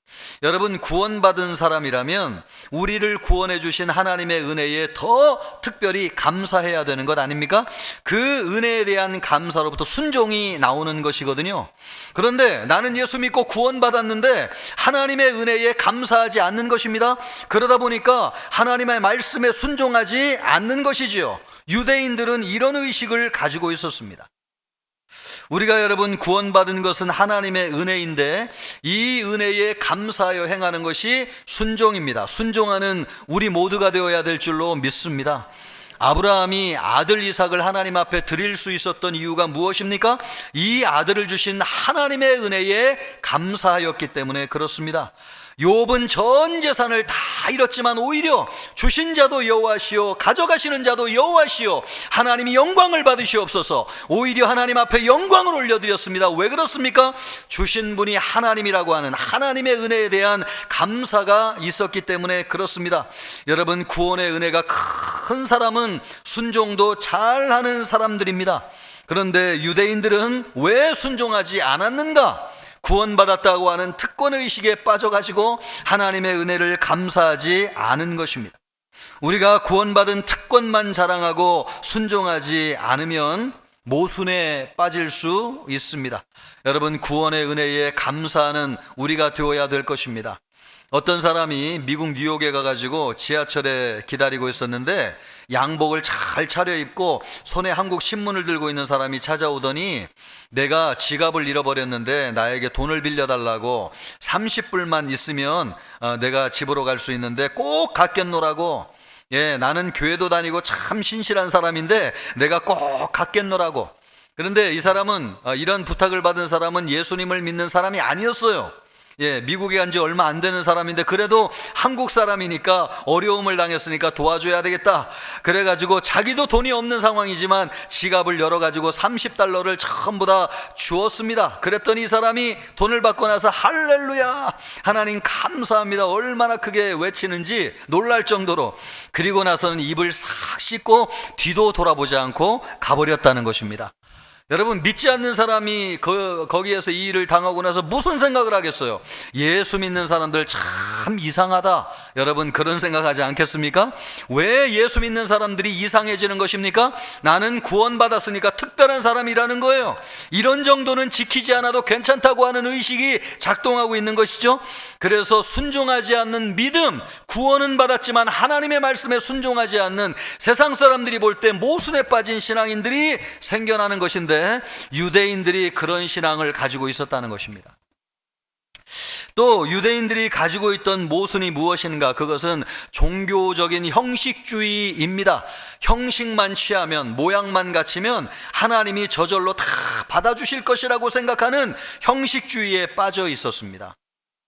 여러분, 구원받은 사람이라면 우리를 구원해 주신 하나님의 은혜에 더 특별히 감사해야 되는 것 아닙니까? 그 은혜에 대한 감사로부터 순종이 나오는 것이거든요. 그런데 나는 예수 믿고 구원받았는데 하나님의 은혜에 감사하지 않는 것입니다. 그러다 보니까 하나님의 말씀에 순종하지 않는 것이지요. 유대인들은 이런 의식을 가지고 있었습니다. 우리가 여러분 구원받은 것은 하나님의 은혜인데 이 은혜에 감사하여 행하는 것이 순종입니다. 순종하는 우리 모두가 되어야 될 줄로 믿습니다. 아브라함이 아들 이삭을 하나님 앞에 드릴 수 있었던 이유가 무엇입니까? 이 아들을 주신 하나님의 은혜에 감사하였기 때문에 그렇습니다. 욥은 전 재산을 다 잃었지만 오히려 주신 자도 여호와시요 가져가시는 자도 여호와시요 하나님이 영광을 받으시옵소서. 오히려 하나님 앞에 영광을 올려드렸습니다. 왜 그렇습니까? 주신 분이 하나님이라고 하는 하나님의 은혜에 대한 감사가 있었기 때문에 그렇습니다. 여러분, 구원의 은혜가 큰 사람은 순종도 잘하는 사람들입니다. 그런데 유대인들은 왜 순종하지 않았는가? 구원받았다고 하는 특권의식에 빠져가지고 하나님의 은혜를 감사하지 않은 것입니다. 우리가 구원받은 특권만 자랑하고 순종하지 않으면 모순에 빠질 수 있습니다. 여러분, 구원의 은혜에 감사하는 우리가 되어야 될 것입니다. 어떤 사람이 미국 뉴욕에 가가지고 지하철에 기다리고 있었는데 양복을 잘 차려입고 손에 한국 신문을 들고 있는 사람이 찾아오더니 내가 지갑을 잃어버렸는데 나에게 돈을 빌려달라고 30불만 있으면 내가 집으로 갈 수 있는데 꼭 갖겠노라고. 나는 교회도 다니고 참 신실한 사람인데 내가 꼭 갖겠노라고. 그런데 이 사람은 이런 부탁을 받은 사람은 예수님을 믿는 사람이 아니었어요. 미국에 간 지 얼마 안 되는 사람인데 그래도 한국 사람이니까 어려움을 당했으니까 도와줘야 되겠다. 그래가지고 자기도 돈이 없는 상황이지만 지갑을 열어가지고 $30를 전부 다 주었습니다. 그랬더니 이 사람이 돈을 받고 나서 할렐루야, 하나님 감사합니다, 얼마나 크게 외치는지 놀랄 정도로. 그리고 나서는 입을 싹 씻고 뒤도 돌아보지 않고 가버렸다는 것입니다. 여러분, 믿지 않는 사람이 거기에서 이 일을 당하고 나서 무슨 생각을 하겠어요? 예수 믿는 사람들 참 이상하다. 여러분, 그런 생각하지 않겠습니까? 왜 예수 믿는 사람들이 이상해지는 것입니까? 나는 구원받았으니까 특별한 사람이라는 거예요. 이런 정도는 지키지 않아도 괜찮다고 하는 의식이 작동하고 있는 것이죠. 그래서 순종하지 않는 믿음, 구원은 받았지만 하나님의 말씀에 순종하지 않는 세상 사람들이 볼 때 모순에 빠진 신앙인들이 생겨나는 것인데 유대인들이 그런 신앙을 가지고 있었다는 것입니다. 또 유대인들이 가지고 있던 모순이 무엇인가? 그것은 종교적인 형식주의입니다. 형식만 취하면, 모양만 갖추면 하나님이 저절로 다 받아주실 것이라고 생각하는 형식주의에 빠져 있었습니다.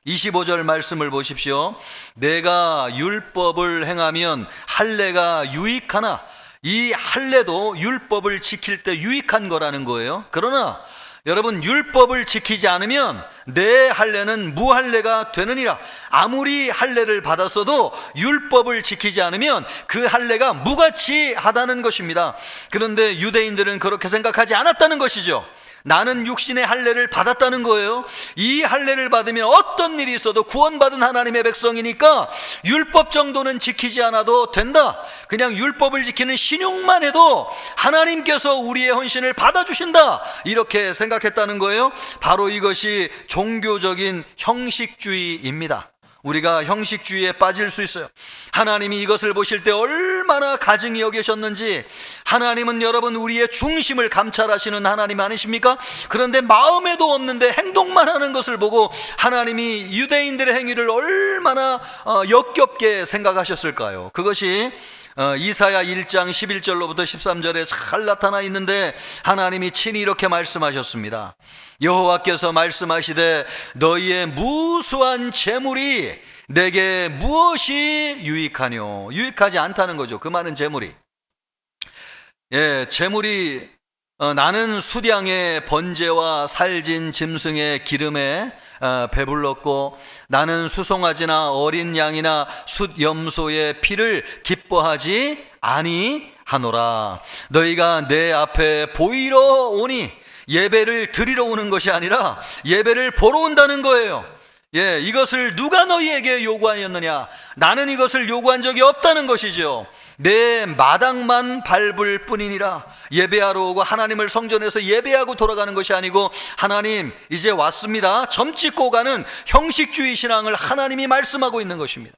25절 말씀을 보십시오. 내가 율법을 행하면 할례가 유익하나. 이 할례도 율법을 지킬 때 유익한 거라는 거예요. 그러나 여러분, 율법을 지키지 않으면 내 할례는 무할례가 되느니라. 아무리 할례를 받았어도 율법을 지키지 않으면 그 할례가 무가치하다는 것입니다. 그런데 유대인들은 그렇게 생각하지 않았다는 것이죠. 나는 육신의 할례를 받았다는 거예요. 이 할례를 받으면 어떤 일이 있어도 구원받은 하나님의 백성이니까 율법 정도는 지키지 않아도 된다. 그냥 율법을 지키는 신용만 해도 하나님께서 우리의 헌신을 받아주신다. 이렇게 생각했다는 거예요. 바로 이것이 종교적인 형식주의입니다. 우리가 형식주의에 빠질 수 있어요. 하나님이 이것을 보실 때 얼마나 가증히 여기셨는지. 하나님은 여러분, 우리의 중심을 감찰하시는 하나님 아니십니까? 그런데 마음에도 없는데 행동만 하는 것을 보고 하나님이 유대인들의 행위를 얼마나 역겹게 생각하셨을까요? 그것이 이사야 1장 11절로부터 13절에 잘 나타나 있는데 하나님이 친히 이렇게 말씀하셨습니다. 여호와께서 말씀하시되 너희의 무수한 재물이 내게 무엇이 유익하뇨? 유익하지 않다는 거죠. 그 많은 재물이. 재물이 나는 수량의 번제와 살진 짐승의 기름에 배불렀고 나는 수송아지나 어린 양이나 숫염소의 피를 기뻐하지 아니하노라. 너희가 내 앞에 보이러 오니, 예배를 드리러 오는 것이 아니라 예배를 보러 온다는 거예요. 이것을 누가 너희에게 요구하였느냐? 나는 이것을 요구한 적이 없다는 것이죠. 내 마당만 밟을 뿐이니라. 예배하러 오고 하나님을 성전에서 예배하고 돌아가는 것이 아니고, 하나님 이제 왔습니다, 점 찍고 가는 형식주의 신앙을 하나님이 말씀하고 있는 것입니다.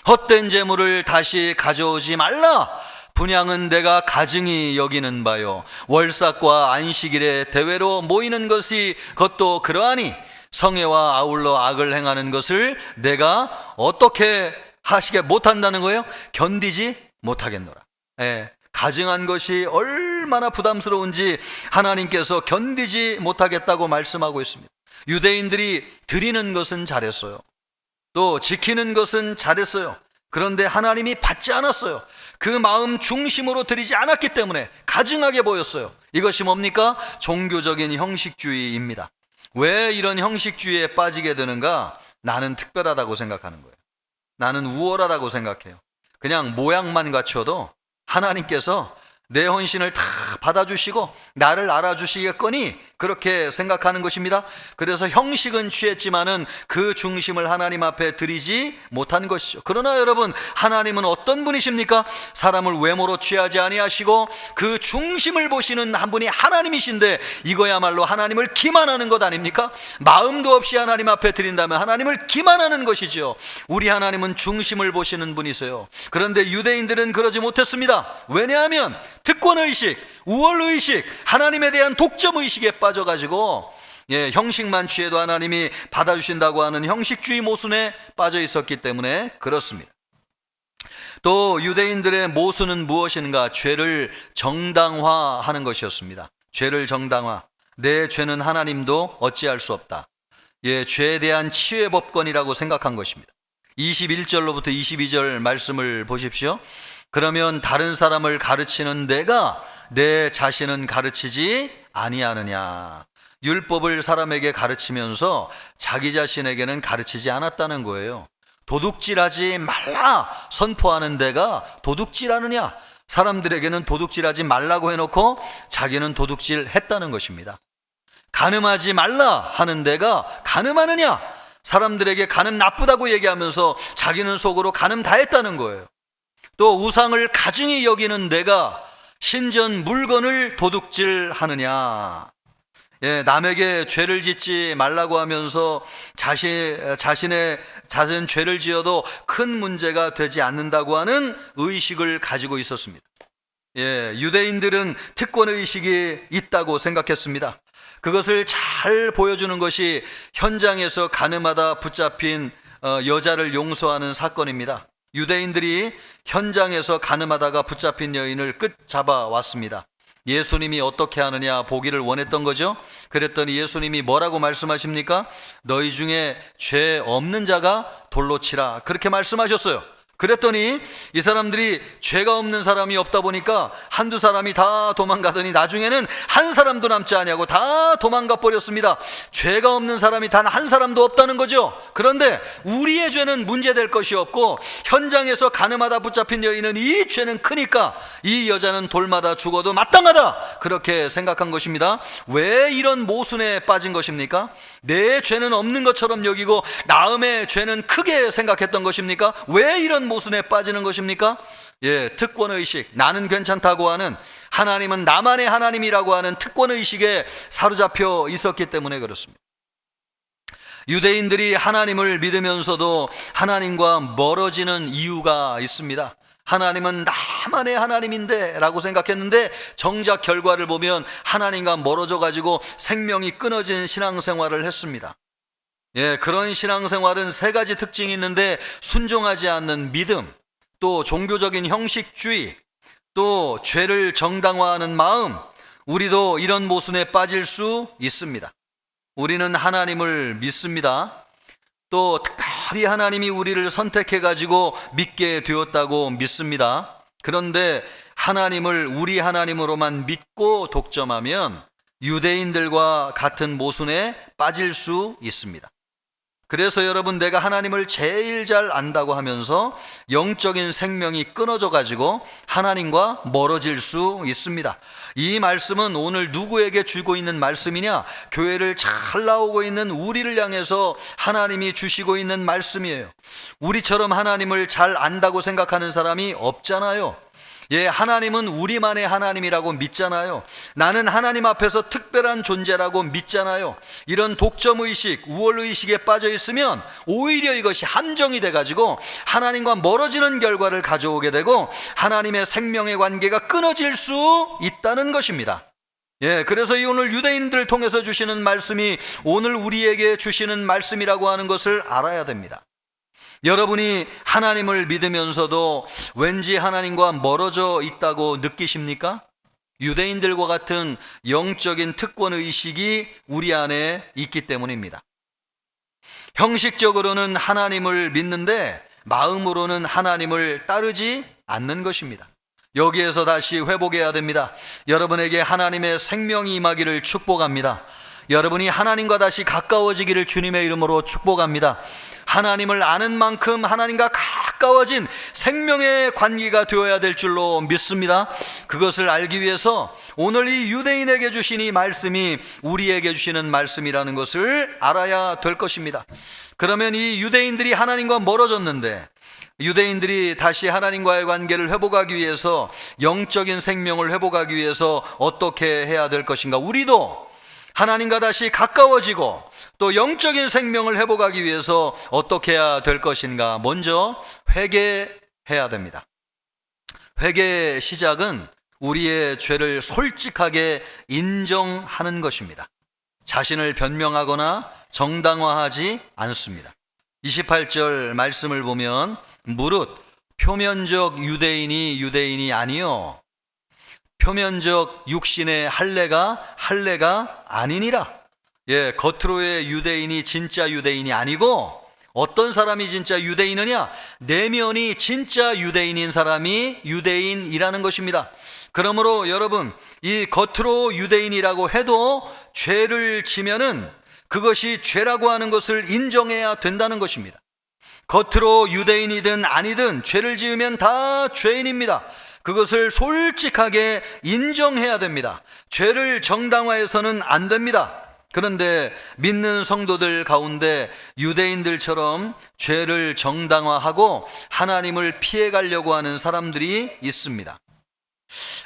헛된 재물을 다시 가져오지 말라. 분향은 내가 가증히 여기는 바요. 월삭과 안식일에 대외로 모이는 것이 그것도 그러하니 성회와 아울러 악을 행하는 것을 내가 어떻게 하시게 못한다는 거예요? 견디지 못하겠노라. 예, 가증한 것이 얼마나 부담스러운지 하나님께서 견디지 못하겠다고 말씀하고 있습니다. 유대인들이 드리는 것은 잘했어요. 또 지키는 것은 잘했어요. 그런데 하나님이 받지 않았어요. 그 마음 중심으로 드리지 않았기 때문에 가증하게 보였어요. 이것이 뭡니까? 종교적인 형식주의입니다. 왜 이런 형식주의에 빠지게 되는가? 나는 특별하다고 생각하는 거예요. 나는 우월하다고 생각해요. 그냥 모양만 갖춰도 하나님께서 내 헌신을 다 받아주시고 나를 알아주시겠거니 그렇게 생각하는 것입니다. 그래서 형식은 취했지만은 그 중심을 하나님 앞에 드리지 못한 것이죠. 그러나 여러분, 하나님은 어떤 분이십니까? 사람을 외모로 취하지 아니하시고 그 중심을 보시는 한 분이 하나님이신데, 이거야말로 하나님을 기만하는 것 아닙니까? 마음도 없이 하나님 앞에 드린다면 하나님을 기만하는 것이죠. 우리 하나님은 중심을 보시는 분이세요. 그런데 유대인들은 그러지 못했습니다. 왜냐하면 특권의식, 우월의식, 하나님에 대한 독점의식에 빠져가지고 형식만 취해도 하나님이 받아주신다고 하는 형식주의 모순에 빠져 있었기 때문에 그렇습니다. 또 유대인들의 모순은 무엇인가? 죄를 정당화하는 것이었습니다. 죄를 정당화. 내 죄는 하나님도 어찌할 수 없다. 죄에 대한 치유의 법권이라고 생각한 것입니다. 21절로부터 22절 말씀을 보십시오. 그러면 다른 사람을 가르치는 내가 내 자신은 가르치지 아니하느냐. 율법을 사람에게 가르치면서 자기 자신에게는 가르치지 않았다는 거예요. 도둑질하지 말라 선포하는 데가 도둑질하느냐? 사람들에게는 도둑질하지 말라고 해놓고 자기는 도둑질 했다는 것입니다. 간음하지 말라 하는 데가 간음하느냐? 사람들에게 간음 나쁘다고 얘기하면서 자기는 속으로 간음 다 했다는 거예요. 또 우상을 가증히 여기는 내가 신전 물건을 도둑질하느냐? 남에게 죄를 짓지 말라고 하면서 자신의 잦은 죄를 지어도 큰 문제가 되지 않는다고 하는 의식을 가지고 있었습니다. 유대인들은 특권의식이 있다고 생각했습니다. 그것을 잘 보여주는 것이 현장에서 간음하다 붙잡힌 여자를 용서하는 사건입니다. 유대인들이 현장에서 간음하다가 붙잡힌 여인을 끝잡아 왔습니다. 예수님이 어떻게 하느냐 보기를 원했던 거죠. 그랬더니 예수님이 뭐라고 말씀하십니까? 너희 중에 죄 없는 자가 돌로 치라, 그렇게 말씀하셨어요. 그랬더니 이 사람들이 죄가 없는 사람이 없다 보니까 한두 사람이 다 도망가더니 나중에는 한 사람도 남지 아니하고 다 도망가 버렸습니다. 죄가 없는 사람이 단 한 사람도 없다는 거죠. 그런데 우리의 죄는 문제될 것이 없고 현장에서 간음하다 붙잡힌 여인은 이 죄는 크니까 이 여자는 돌마다 죽어도 마땅하다, 그렇게 생각한 것입니다. 왜 이런 모순에 빠진 것입니까? 내 죄는 없는 것처럼 여기고 남의 죄는 크게 생각했던 것입니까? 왜 이런 모순에 빠지는 것입니까? 특권의식, 나는 괜찮다고 하는, 하나님은 나만의 하나님이라고 하는 특권의식에 사로잡혀 있었기 때문에 그렇습니다. 유대인들이 하나님을 믿으면서도 하나님과 멀어지는 이유가 있습니다. 하나님은 나만의 하나님인데 라고 생각했는데 정작 결과를 보면 하나님과 멀어져 가지고 생명이 끊어진 신앙생활을 했습니다. 그런 신앙생활은 세 가지 특징이 있는데, 순종하지 않는 믿음, 또 종교적인 형식주의, 또 죄를 정당화하는 마음. 우리도 이런 모순에 빠질 수 있습니다. 우리는 하나님을 믿습니다. 또 특별히 하나님이 우리를 선택해 가지고 믿게 되었다고 믿습니다. 그런데 하나님을 우리 하나님으로만 믿고 독점하면 유대인들과 같은 모순에 빠질 수 있습니다. 그래서 여러분, 내가 하나님을 제일 잘 안다고 하면서 영적인 생명이 끊어져 가지고 하나님과 멀어질 수 있습니다. 이 말씀은 오늘 누구에게 주고 있는 말씀이냐? 교회를 잘 나오고 있는 우리를 향해서 하나님이 주시고 있는 말씀이에요. 우리처럼 하나님을 잘 안다고 생각하는 사람이 없잖아요. 예, 하나님은 우리만의 하나님이라고 믿잖아요. 나는 하나님 앞에서 특별한 존재라고 믿잖아요. 이런 독점의식, 우월의식에 빠져 있으면 오히려 이것이 함정이 돼가지고 하나님과 멀어지는 결과를 가져오게 되고 하나님의 생명의 관계가 끊어질 수 있다는 것입니다. 예, 그래서 이 오늘 유대인들을 통해서 주시는 말씀이 오늘 우리에게 주시는 말씀이라고 하는 것을 알아야 됩니다. 여러분이 하나님을 믿으면서도 왠지 하나님과 멀어져 있다고 느끼십니까? 유대인들과 같은 영적인 특권의식이 우리 안에 있기 때문입니다. 형식적으로는 하나님을 믿는데 마음으로는 하나님을 따르지 않는 것입니다. 여기에서 다시 회복해야 됩니다. 여러분에게 하나님의 생명이 임하기를 축복합니다. 여러분이 하나님과 다시 가까워지기를 주님의 이름으로 축복합니다. 하나님을 아는 만큼 하나님과 가까워진 생명의 관계가 되어야 될 줄로 믿습니다. 그것을 알기 위해서 오늘 이 유대인에게 주신 이 말씀이 우리에게 주시는 말씀이라는 것을 알아야 될 것입니다. 그러면 이 유대인들이 하나님과 멀어졌는데 유대인들이 다시 하나님과의 관계를 회복하기 위해서 영적인 생명을 회복하기 위해서 어떻게 해야 될 것인가? 우리도 하나님과 다시 가까워지고 또 영적인 생명을 회복하기 위해서 어떻게 해야 될 것인가? 먼저 회개해야 됩니다. 회개의 시작은 우리의 죄를 솔직하게 인정하는 것입니다. 자신을 변명하거나 정당화하지 않습니다. 28절 말씀을 보면 무릇 표면적 유대인이 아니요 표면적 육신의 할례가 아니니라. 예, 겉으로의 유대인이 진짜 유대인이 아니고 어떤 사람이 진짜 유대인이냐? 내면이 진짜 유대인인 사람이 유대인이라는 것입니다. 그러므로 여러분, 이 겉으로 유대인이라고 해도 죄를 지면은 그것이 죄라고 하는 것을 인정해야 된다는 것입니다. 겉으로 유대인이든 아니든 죄를 지으면 다 죄인입니다. 그것을 솔직하게 인정해야 됩니다. 죄를 정당화해서는 안 됩니다. 그런데 믿는 성도들 가운데 유대인들처럼 죄를 정당화하고 하나님을 피해가려고 하는 사람들이 있습니다.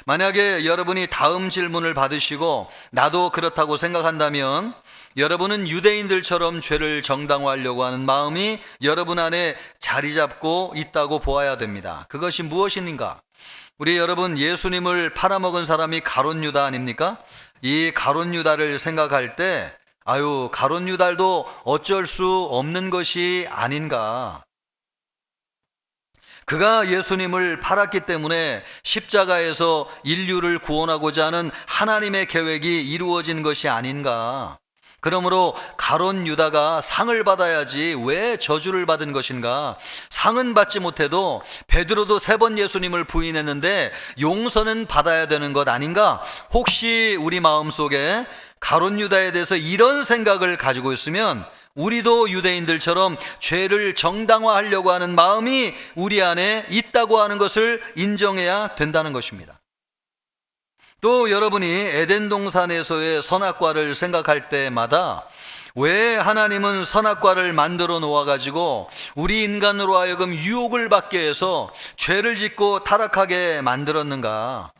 만약에 여러분이 다음 질문을 받으시고 나도 그렇다고 생각한다면 여러분은 유대인들처럼 죄를 정당화하려고 하는 마음이 여러분 안에 자리 잡고 있다고 보아야 됩니다. 그것이 무엇인가? 우리 여러분, 예수님을 팔아먹은 사람이 가룟 유다 아닙니까? 이 가룟 유다를 생각할 때 가룟 유다도 어쩔 수 없는 것이 아닌가. 그가 예수님을 팔았기 때문에 십자가에서 인류를 구원하고자 하는 하나님의 계획이 이루어진 것이 아닌가. 그러므로 가룟 유다가 상을 받아야지 왜 저주를 받은 것인가? 상은 받지 못해도 베드로도 3번 예수님을 부인했는데 용서는 받아야 되는 것 아닌가? 혹시 우리 마음속에 가룟 유다에 대해서 이런 생각을 가지고 있으면 우리도 유대인들처럼 죄를 정당화하려고 하는 마음이 우리 안에 있다고 하는 것을 인정해야 된다는 것입니다. 또 여러분이 에덴 동산에서의 선악과를 생각할 때마다 왜 하나님은 선악과를 만들어 놓아가지고 우리 인간으로 하여금 유혹을 받게 해서 죄를 짓고 타락하게 만들었는가?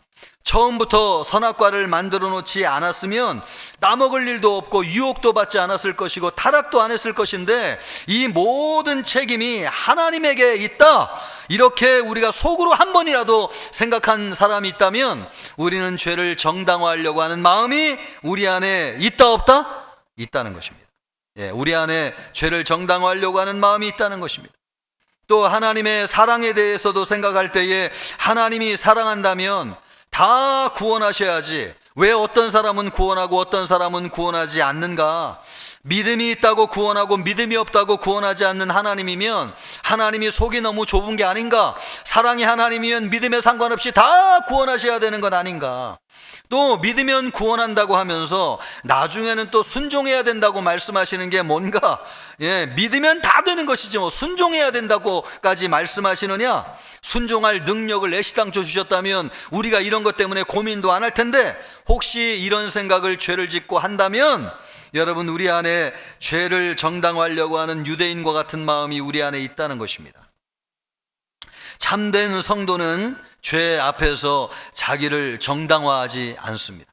처음부터 선악과를 만들어 놓지 않았으면 따먹을 일도 없고 유혹도 받지 않았을 것이고 타락도 안 했을 것인데 이 모든 책임이 하나님에게 있다. 이렇게 우리가 속으로 한 번이라도 생각한 사람이 있다면 우리는 죄를 정당화하려고 하는 마음이 우리 안에 있다 없다? 있다는 것입니다. 예, 우리 안에 죄를 정당화하려고 하는 마음이 있다는 것입니다. 또 하나님의 사랑에 대해서도 생각할 때에 하나님이 사랑한다면 다 구원하셔야지 왜 어떤 사람은 구원하고 어떤 사람은 구원하지 않는가? 믿음이 있다고 구원하고 믿음이 없다고 구원하지 않는 하나님이면 하나님이 속이 너무 좁은 게 아닌가? 사랑의 하나님이면 믿음에 상관없이 다 구원하셔야 되는 것 아닌가? 또 믿으면 구원한다고 하면서 나중에는 또 순종해야 된다고 말씀하시는 게 뭔가? 예, 믿으면 다 되는 것이지 뭐 순종해야 된다고까지 말씀하시느냐? 순종할 능력을 애시당초 주셨다면 우리가 이런 것 때문에 고민도 안 할 텐데 혹시 이런 생각을 죄를 짓고 한다면 여러분, 우리 안에 죄를 정당화하려고 하는 유대인과 같은 마음이 우리 안에 있다는 것입니다. 참된 성도는 죄 앞에서 자기를 정당화하지 않습니다.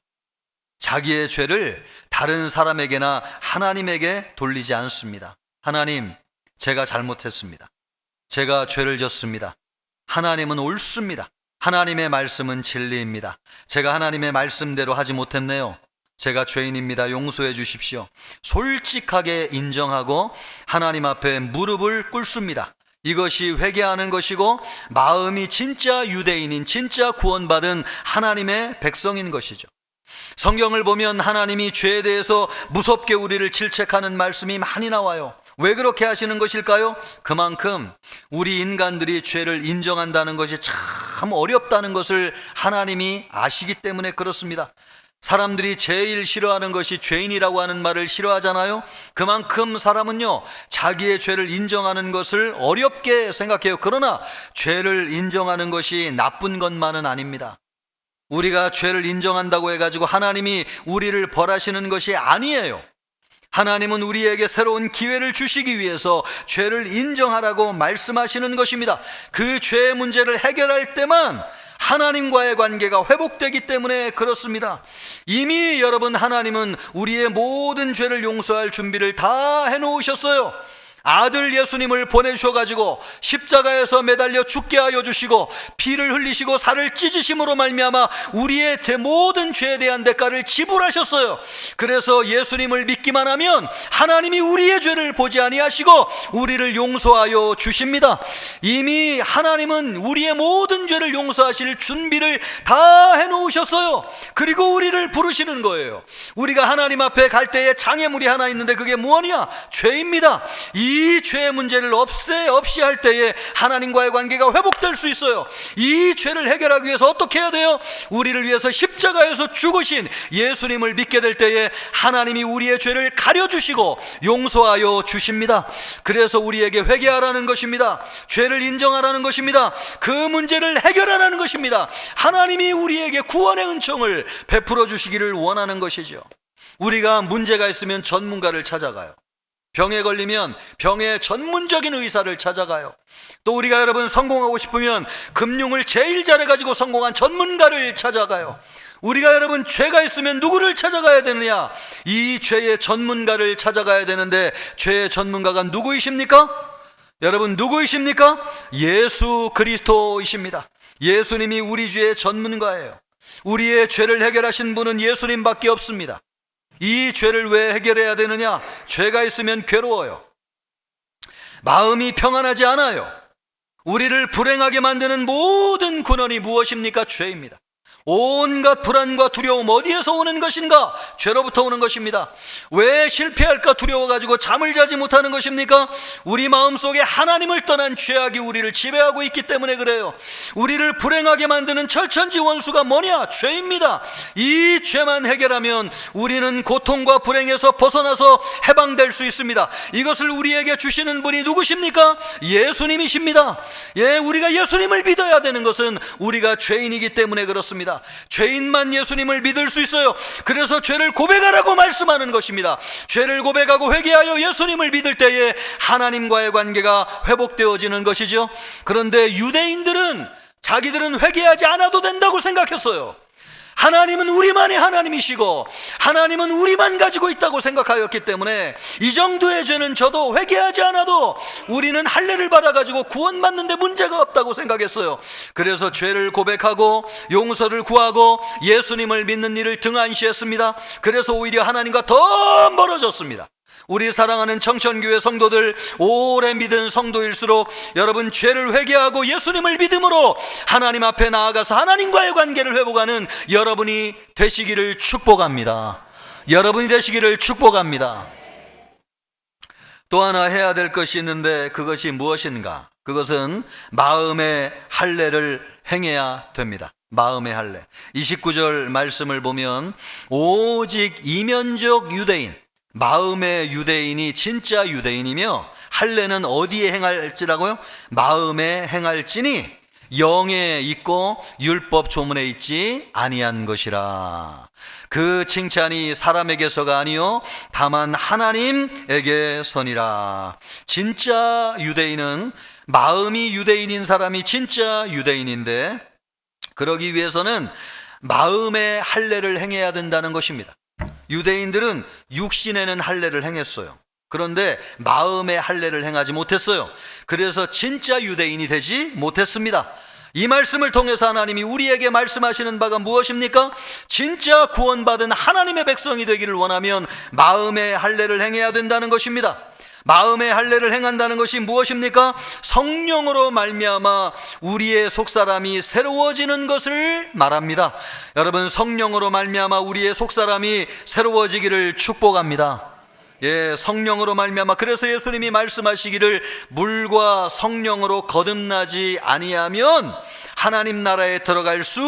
자기의 죄를 다른 사람에게나 하나님에게 돌리지 않습니다. 하나님, 제가 잘못했습니다. 제가 죄를 졌습니다. 하나님은 옳습니다. 하나님의 말씀은 진리입니다. 제가 하나님의 말씀대로 하지 못했네요. 제가 죄인입니다. 용서해 주십시오. 솔직하게 인정하고 하나님 앞에 무릎을 꿇습니다. 이것이 회개하는 것이고 마음이 진짜 유대인인, 진짜 구원받은 하나님의 백성인 것이죠. 성경을 보면 하나님이 죄에 대해서 무섭게 우리를 질책하는 말씀이 많이 나와요. 왜 그렇게 하시는 것일까요? 그만큼 우리 인간들이 죄를 인정한다는 것이 참 어렵다는 것을 하나님이 아시기 때문에 그렇습니다. 사람들이 제일 싫어하는 것이 죄인이라고 하는 말을 싫어하잖아요. 그만큼 사람은요, 자기의 죄를 인정하는 것을 어렵게 생각해요. 그러나 죄를 인정하는 것이 나쁜 것만은 아닙니다. 우리가 죄를 인정한다고 해가지고 하나님이 우리를 벌하시는 것이 아니에요. 하나님은 우리에게 새로운 기회를 주시기 위해서 죄를 인정하라고 말씀하시는 것입니다. 그 죄의 문제를 해결할 때만 하나님과의 관계가 회복되기 때문에 그렇습니다. 이미 여러분, 하나님은 우리의 모든 죄를 용서할 준비를 다 해놓으셨어요. 아들 예수님을 보내주셔가지고 십자가에서 매달려 죽게 하여 주시고 피를 흘리시고 살을 찢으심으로 말미암아 우리의 모든 죄에 대한 대가를 지불하셨어요. 그래서 예수님을 믿기만 하면 하나님이 우리의 죄를 보지 아니하시고 우리를 용서하여 주십니다. 이미 하나님은 우리의 모든 죄를 용서하실 준비를 다 해놓으셨어요. 그리고 우리를 부르시는 거예요. 우리가 하나님 앞에 갈 때에 장애물이 하나 있는데 그게 뭐냐? 죄입니다. 이 죄의 문제를 없이 할 때에 하나님과의 관계가 회복될 수 있어요. 이 죄를 해결하기 위해서 어떻게 해야 돼요? 우리를 위해서 십자가에서 죽으신 예수님을 믿게 될 때에 하나님이 우리의 죄를 가려주시고 용서하여 주십니다. 그래서 우리에게 회개하라는 것입니다. 죄를 인정하라는 것입니다. 그 문제를 해결하라는 것입니다. 하나님이 우리에게 구원의 은총을 베풀어 주시기를 원하는 것이죠. 우리가 문제가 있으면 전문가를 찾아가요. 병에 걸리면 병의 전문적인 의사를 찾아가요. 또 우리가 여러분 성공하고 싶으면 금융을 제일 잘해가지고 성공한 전문가를 찾아가요. 우리가 여러분 죄가 있으면 누구를 찾아가야 되느냐? 이 죄의 전문가를 찾아가야 되는데 죄의 전문가가 누구이십니까? 여러분 누구이십니까? 예수 그리스도이십니다. 예수님이 우리 죄의 전문가예요. 우리의 죄를 해결하신 분은 예수님밖에 없습니다. 이 죄를 왜 해결해야 되느냐? 죄가 있으면 괴로워요. 마음이 평안하지 않아요. 우리를 불행하게 만드는 모든 근원이 무엇입니까? 죄입니다. 온갖 불안과 두려움 어디에서 오는 것인가? 죄로부터 오는 것입니다. 왜 실패할까 두려워가지고 잠을 자지 못하는 것입니까? 우리 마음속에 하나님을 떠난 죄악이 우리를 지배하고 있기 때문에 그래요. 우리를 불행하게 만드는 철천지 원수가 뭐냐? 죄입니다. 이 죄만 해결하면 우리는 고통과 불행에서 벗어나서 해방될 수 있습니다. 이것을 우리에게 주시는 분이 누구십니까? 예수님이십니다. 우리가 예수님을 믿어야 되는 것은 우리가 죄인이기 때문에 그렇습니다. 죄인만 예수님을 믿을 수 있어요. 그래서 죄를 고백하라고 말씀하는 것입니다. 죄를 고백하고 회개하여 예수님을 믿을 때에 하나님과의 관계가 회복되어지는 것이죠. 그런데 유대인들은 자기들은 회개하지 않아도 된다고 생각했어요. 하나님은 우리만의 하나님이시고 하나님은 우리만 가지고 있다고 생각하였기 때문에 이 정도의 죄는 저도 회개하지 않아도 우리는 할례를 받아가지고 구원받는데 문제가 없다고 생각했어요. 그래서 죄를 고백하고 용서를 구하고 예수님을 믿는 일을 등한시했습니다. 그래서 오히려 하나님과 더 멀어졌습니다. 우리 사랑하는 청천교회 성도들, 오래 믿은 성도일수록 여러분 죄를 회개하고 예수님을 믿음으로 하나님 앞에 나아가서 하나님과의 관계를 회복하는 여러분이 되시기를 축복합니다. 여러분이 되시기를 축복합니다. 또 하나 해야 될 것이 있는데 그것이 무엇인가? 그것은 마음의 할례를 행해야 됩니다. 마음의 할례. 29절 말씀을 보면 오직 이면적 유대인, 마음의 유대인이 진짜 유대인이며 할례는 어디에 행할지라고요? 마음에 행할지니 영에 있고 율법 조문에 있지 아니한 것이라. 그 칭찬이 사람에게서가 아니요 다만 하나님에게서니라. 진짜 유대인은 마음이 유대인인 사람이 진짜 유대인인데, 그러기 위해서는 마음의 할례를 행해야 된다는 것입니다. 유대인들은 육신에는 할례를 행했어요. 그런데 마음의 할례를 행하지 못했어요. 그래서 진짜 유대인이 되지 못했습니다. 이 말씀을 통해서 하나님이 우리에게 말씀하시는 바가 무엇입니까? 진짜 구원받은 하나님의 백성이 되기를 원하면 마음의 할례를 행해야 된다는 것입니다. 마음의 할례를 행한다는 것이 무엇입니까? 성령으로 말미암아 우리의 속사람이 새로워지는 것을 말합니다. 여러분, 성령으로 말미암아 우리의 속사람이 새로워지기를 축복합니다. 예, 성령으로 말미암아. 그래서 예수님이 말씀하시기를 물과 성령으로 거듭나지 아니하면 하나님 나라에 들어갈 수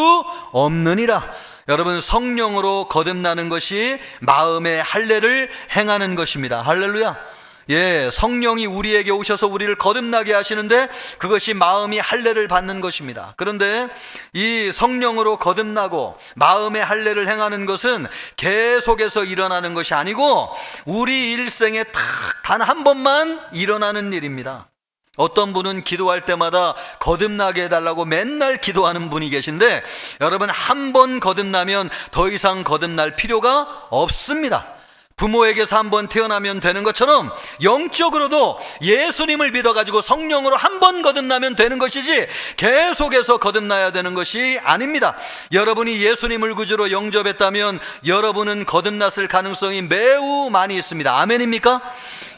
없느니라. 여러분, 성령으로 거듭나는 것이 마음의 할례를 행하는 것입니다. 할렐루야. 예, 성령이 우리에게 오셔서 우리를 거듭나게 하시는데 그것이 마음이 할례를 받는 것입니다. 그런데 이 성령으로 거듭나고 마음의 할례를 행하는 것은 계속해서 일어나는 것이 아니고 우리 일생에 단 한 번만 일어나는 일입니다. 어떤 분은 기도할 때마다 거듭나게 해달라고 맨날 기도하는 분이 계신데, 여러분, 한 번 거듭나면 더 이상 거듭날 필요가 없습니다. 부모에게서 한번 태어나면 되는 것처럼 영적으로도 예수님을 믿어가지고 성령으로 한 번 거듭나면 되는 것이지 계속해서 거듭나야 되는 것이 아닙니다. 여러분이 예수님을 구주로 영접했다면 여러분은 거듭났을 가능성이 매우 많이 있습니다. 아멘입니까?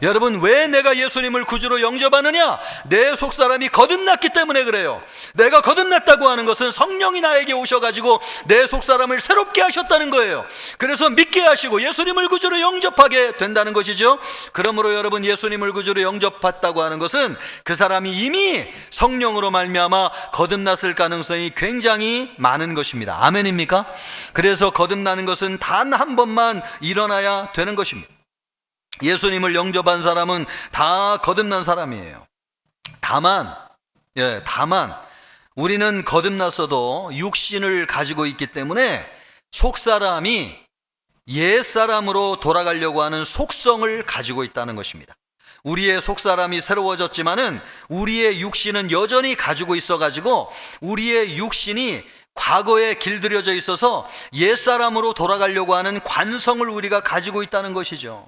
여러분, 왜 내가 예수님을 구주로 영접하느냐? 내 속사람이 거듭났기 때문에 그래요. 내가 거듭났다고 하는 것은 성령이 나에게 오셔가지고 내 속사람을 새롭게 하셨다는 거예요. 그래서 믿게 하시고 예수님을 구주로 영접하게 된다는 것이죠. 그러므로 여러분, 예수님을 구주로 영접했다고 하는 것은 그 사람이 이미 성령으로 말미암아 거듭났을 가능성이 굉장히 많은 것입니다. 아멘입니까? 그래서 거듭나는 것은 단 한 번만 일어나야 되는 것입니다. 예수님을 영접한 사람은 다 거듭난 사람이에요. 다만 우리는 거듭났어도 육신을 가지고 있기 때문에 속사람이 옛사람으로 돌아가려고 하는 속성을 가지고 있다는 것입니다. 우리의 속사람이 새로워졌지만은 우리의 육신은 여전히 가지고 있어가지고 우리의 육신이 과거에 길들여져 있어서 옛사람으로 돌아가려고 하는 관성을 우리가 가지고 있다는 것이죠.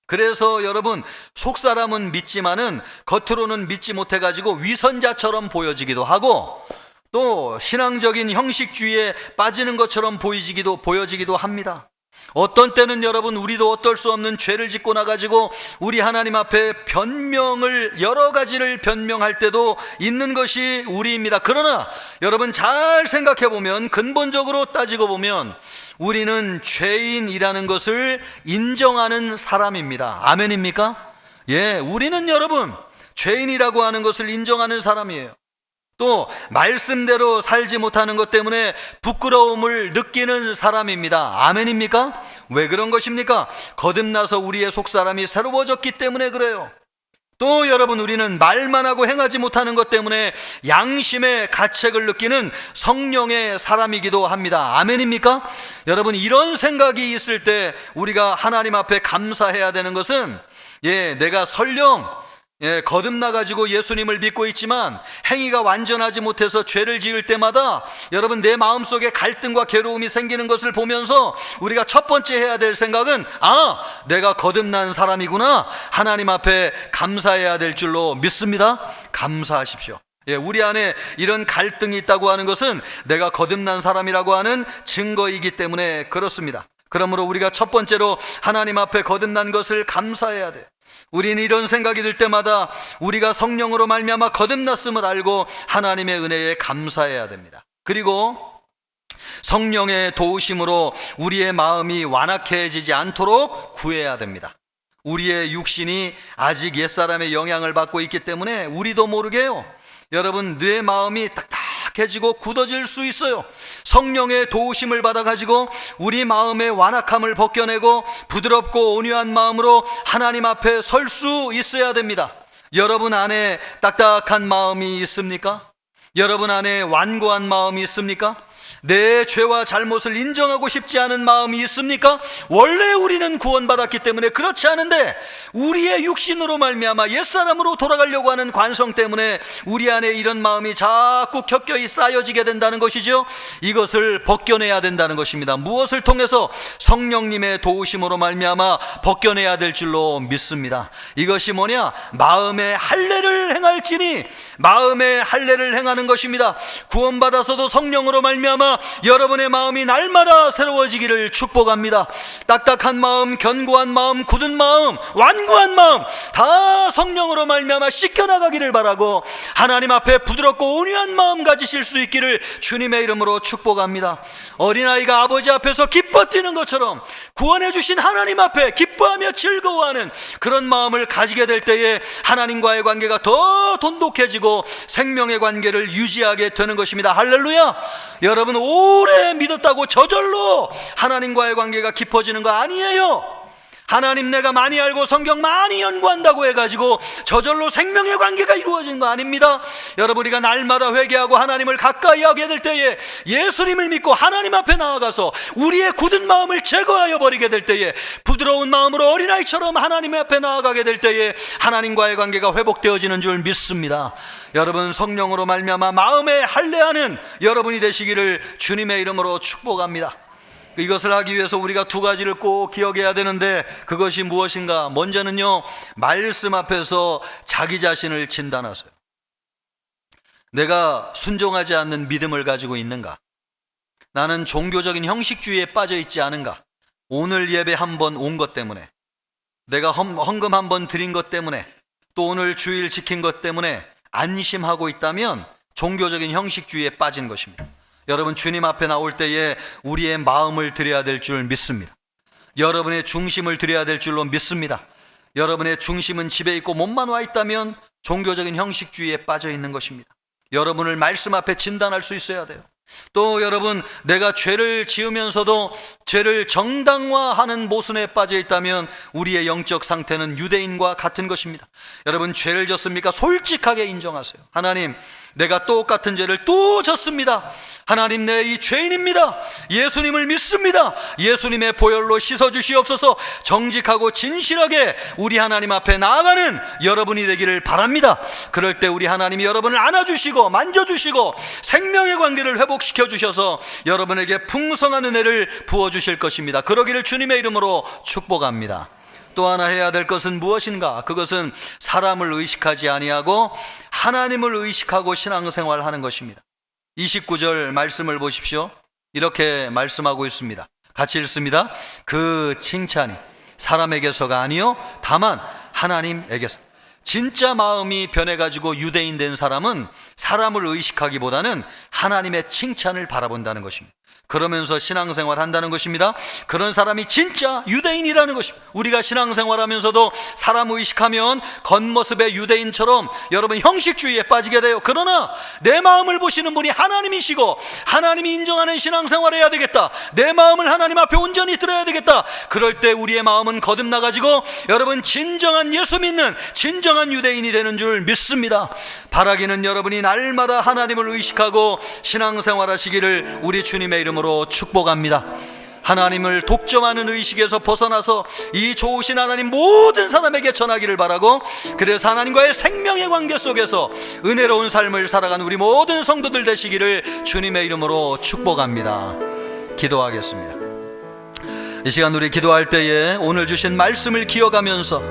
그래서 여러분, 속사람은 믿지만은 겉으로는 믿지 못해가지고 위선자처럼 보여지기도 하고 또 신앙적인 형식주의에 빠지는 것처럼 보여지기도 합니다. 어떤 때는 여러분, 우리도 어떨 수 없는 죄를 짓고 나가지고 우리 하나님 앞에 여러 가지를 변명할 때도 있는 것이 우리입니다. 그러나 여러분, 잘 생각해 보면, 근본적으로 따지고 보면 우리는 죄인이라는 것을 인정하는 사람입니다. 아멘입니까? 예, 우리는 여러분 죄인이라고 하는 것을 인정하는 사람이에요. 또 말씀대로 살지 못하는 것 때문에 부끄러움을 느끼는 사람입니다. 아멘입니까? 왜 그런 것입니까? 거듭나서 우리의 속사람이 새로워졌기 때문에 그래요. 또 여러분, 우리는 말만 하고 행하지 못하는 것 때문에 양심의 가책을 느끼는 성령의 사람이기도 합니다. 아멘입니까? 여러분, 이런 생각이 있을 때 우리가 하나님 앞에 감사해야 되는 것은, 내가 설령 거듭나가지고 예수님을 믿고 있지만 행위가 완전하지 못해서 죄를 지을 때마다 여러분, 내 마음속에 갈등과 괴로움이 생기는 것을 보면서 우리가 첫 번째 해야 될 생각은, 내가 거듭난 사람이구나, 하나님 앞에 감사해야 될 줄로 믿습니다. 감사하십시오. 우리 안에 이런 갈등이 있다고 하는 것은 내가 거듭난 사람이라고 하는 증거이기 때문에 그렇습니다. 그러므로 우리가 첫 번째로 하나님 앞에 거듭난 것을 감사해야 돼요. 우리는 이런 생각이 들 때마다 우리가 성령으로 말미암아 거듭났음을 알고 하나님의 은혜에 감사해야 됩니다. 그리고 성령의 도우심으로 우리의 마음이 완악해지지 않도록 구해야 됩니다. 우리의 육신이 아직 옛사람의 영향을 받고 있기 때문에 우리도 모르게요, 여러분, 내 마음이 딱딱해지고 굳어질 수 있어요. 성령의 도우심을 받아가지고 우리 마음의 완악함을 벗겨내고 부드럽고 온유한 마음으로 하나님 앞에 설 수 있어야 됩니다. 여러분 안에 딱딱한 마음이 있습니까? 여러분 안에 완고한 마음이 있습니까? 내 죄와 잘못을 인정하고 싶지 않은 마음이 있습니까? 원래 우리는 구원받았기 때문에 그렇지 않은데 우리의 육신으로 말미암아 옛사람으로 돌아가려고 하는 관성 때문에 우리 안에 이런 마음이 자꾸 겹겹이 쌓여지게 된다는 것이죠. 이것을 벗겨내야 된다는 것입니다. 무엇을 통해서? 성령님의 도우심으로 말미암아 벗겨내야 될 줄로 믿습니다. 이것이 뭐냐? 마음의 할례를 행할지니, 마음의 할례를 행하는 것입니다. 구원받아서도 성령으로 말미암아 여러분의 마음이 날마다 새로워지기를 축복합니다. 딱딱한 마음, 견고한 마음, 굳은 마음, 완고한 마음 다 성령으로 말미암아 씻겨나가기를 바라고 하나님 앞에 부드럽고 온유한 마음 가지실 수 있기를 주님의 이름으로 축복합니다. 어린아이가 아버지 앞에서 기뻐 뛰는 것처럼 구원해 주신 하나님 앞에 기뻐하며 즐거워하는 그런 마음을 가지게 될 때에 하나님과의 관계가 더 돈독해지고 생명의 관계를 유지하게 되는 것입니다. 할렐루야! 여러분, 오래 믿었다고 저절로 하나님과의 관계가 깊어지는 거 아니에요. 하나님 내가 많이 알고 성경 많이 연구한다고 해가지고 저절로 생명의 관계가 이루어지는 거 아닙니다. 여러분, 우리가 날마다 회개하고 하나님을 가까이 하게 될 때에, 예수님을 믿고 하나님 앞에 나아가서 우리의 굳은 마음을 제거하여 버리게 될 때에, 부드러운 마음으로 어린아이처럼 하나님 앞에 나아가게 될 때에 하나님과의 관계가 회복되어지는 줄 믿습니다. 여러분, 성령으로 말미암아 마음에 할례하는 여러분이 되시기를 주님의 이름으로 축복합니다. 이것을 하기 위해서 우리가 두 가지를 꼭 기억해야 되는데, 그것이 무엇인가? 먼저는요, 말씀 앞에서 자기 자신을 진단하세요. 내가 순종하지 않는 믿음을 가지고 있는가? 나는 종교적인 형식주의에 빠져 있지 않은가? 오늘 예배 한번 온 것 때문에, 내가 헌금 한번 드린 것 때문에, 또 오늘 주일 지킨 것 때문에 안심하고 있다면 종교적인 형식주의에 빠진 것입니다. 여러분, 주님 앞에 나올 때에 우리의 마음을 드려야 될 줄 믿습니다. 여러분의 중심을 드려야 될 줄로 믿습니다. 여러분의 중심은 집에 있고 몸만 와 있다면 종교적인 형식주의에 빠져 있는 것입니다. 여러분을 말씀 앞에 진단할 수 있어야 돼요. 또 여러분, 내가 죄를 지으면서도 죄를 정당화하는 모순에 빠져 있다면 우리의 영적 상태는 유대인과 같은 것입니다. 여러분, 죄를 졌습니까? 솔직하게 인정하세요. 하나님, 내가 똑같은 죄를 또 졌습니다. 하나님, 내 이 죄인입니다. 예수님을 믿습니다. 예수님의 보혈로 씻어주시옵소서. 정직하고 진실하게 우리 하나님 앞에 나아가는 여러분이 되기를 바랍니다. 그럴 때 우리 하나님이 여러분을 안아주시고 만져주시고 생명의 관계를 회복시켜 주셔서 여러분에게 풍성한 은혜를 부어주실 것입니다. 그러기를 주님의 이름으로 축복합니다. 또 하나 해야 될 것은 무엇인가? 그것은 사람을 의식하지 아니하고 하나님을 의식하고 신앙생활하는 것입니다. 29절 말씀을 보십시오. 이렇게 말씀하고 있습니다. 같이 읽습니다. 그 칭찬이 사람에게서가 아니요 다만 하나님에게서. 진짜 마음이 변해가지고 유대인 된 사람은 사람을 의식하기보다는 하나님의 칭찬을 바라본다는 것입니다. 그러면서 신앙생활 한다는 것입니다. 그런 사람이 진짜 유대인이라는 것입니다. 우리가 신앙생활 하면서도 사람 의식하면 겉모습의 유대인처럼 여러분 형식주의에 빠지게 돼요. 그러나 내 마음을 보시는 분이 하나님이시고 하나님이 인정하는 신앙생활 해야 되겠다. 내 마음을 하나님 앞에 온전히 들어야 되겠다. 그럴 때 우리의 마음은 거듭나가지고 여러분 진정한 예수 믿는 진정한 유대인이 되는 줄 믿습니다. 바라기는 여러분이 날마다 하나님을 의식하고 신앙생활 하시기를 우리 주님의 이름으로 축복합니다. 하나님을 독점하는 의식에서 벗어나서 이 좋으신 하나님 모든 사람에게 전하기를 바라고, 그래서 하나님과의 생명의 관계 속에서 은혜로운 삶을 살아가는 우리 모든 성도들 되시기를 주님의 이름으로 축복합니다. 기도하겠습니다. 이 시간 우리 기도할 때에 오늘 주신 말씀을 기억하면서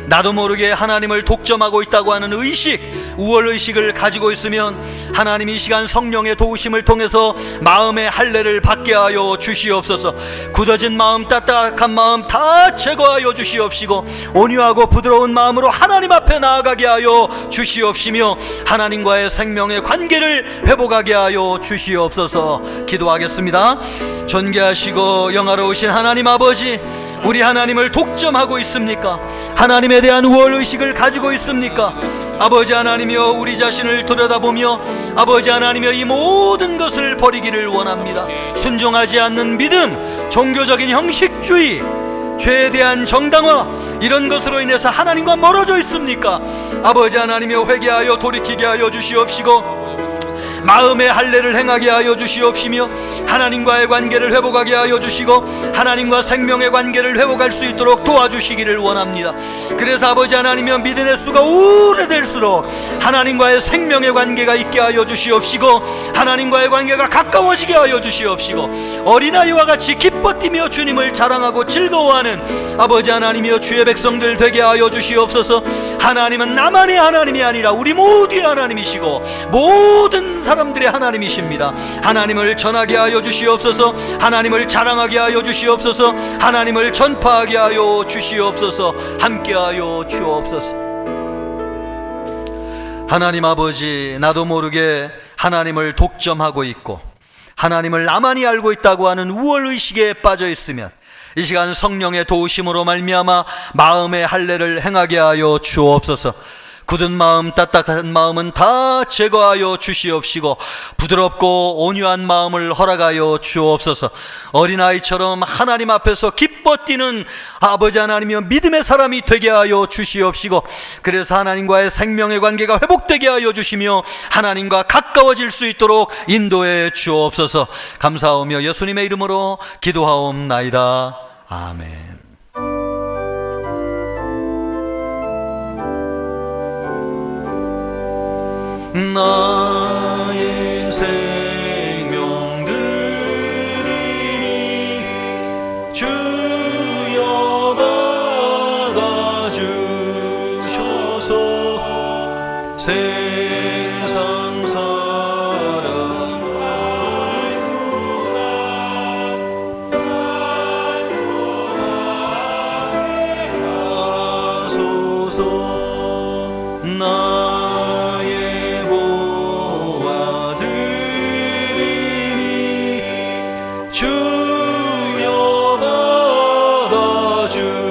나도 모르게 하나님을 독점하고 있다고 하는 의식, 우월의식을 가지고 있으면 하나님 이 시간 성령의 도우심을 통해서 마음의 할례를 받게 하여 주시옵소서. 굳어진 마음, 딱딱한 마음 다 제거하여 주시옵시고 온유하고 부드러운 마음으로 하나님 앞에 나아가게 하여 주시옵시며 하나님과의 생명의 관계를 회복하게 하여 주시옵소서. 기도하겠습니다. 존귀하시고 영화로우신 하나님 아버지, 우리 하나님을 독점하고 있습니까? 하나님에 대한 우월의식을 가지고 있습니까? 아버지 하나님이여, 우리 자신을 들여다보며 아버지 하나님이여 이 모든 것을 버리기를 원합니다. 순종하지 않는 믿음, 종교적인 형식주의, 죄에 대한 정당화, 이런 것으로 인해서 하나님과 멀어져 있습니까? 아버지 하나님이여 회개하여 돌이키게 하여 주시옵시고 마음의 할례를 행하게 하여 주시옵시며 하나님과의 관계를 회복하게 하여 주시고 하나님과 생명의 관계를 회복할 수 있도록 도와주시기를 원합니다. 그래서 아버지 하나님이여, 믿음의 수가 오래될수록 하나님과의 생명의 관계가 있게 하여 주시옵시고 하나님과의 관계가 가까워지게 하여 주시옵시고 어린아이와 같이 기뻐 뛰며 주님을 자랑하고 즐거워하는 아버지 하나님이여 주의 백성들 되게 하여 주시옵소서. 하나님은 나만의 하나님이 아니라 우리 모두의 하나님이시고 모든 사람들의 하나님이십니다. 하나님을 전하게 하여 주시옵소서. 하나님을 자랑하게 하여 주시옵소서. 하나님을 전파하게 하여 주시옵소서. 함께하여 주옵소서. 하나님 아버지, 나도 모르게 하나님을 독점하고 있고 하나님을 나만이 알고 있다고 하는 우월의식에 빠져 있으면 이 시간 성령의 도우심으로 말미암아 마음의 할례를 행하게 하여 주옵소서. 굳은 마음, 딱딱한 마음은 다 제거하여 주시옵시고 부드럽고 온유한 마음을 허락하여 주옵소서. 어린아이처럼 하나님 앞에서 기뻐 뛰는 아버지 하나님이여 믿음의 사람이 되게 하여 주시옵시고 그래서 하나님과의 생명의 관계가 회복되게 하여 주시며 하나님과 가까워질 수 있도록 인도해 주옵소서. 감사하며 예수님의 이름으로 기도하옵나이다. 아멘. 나의 생명 드리니 주여 받아주셔서 세상 사랑하소서. 나의 보아 드리니 주여 받아주셔서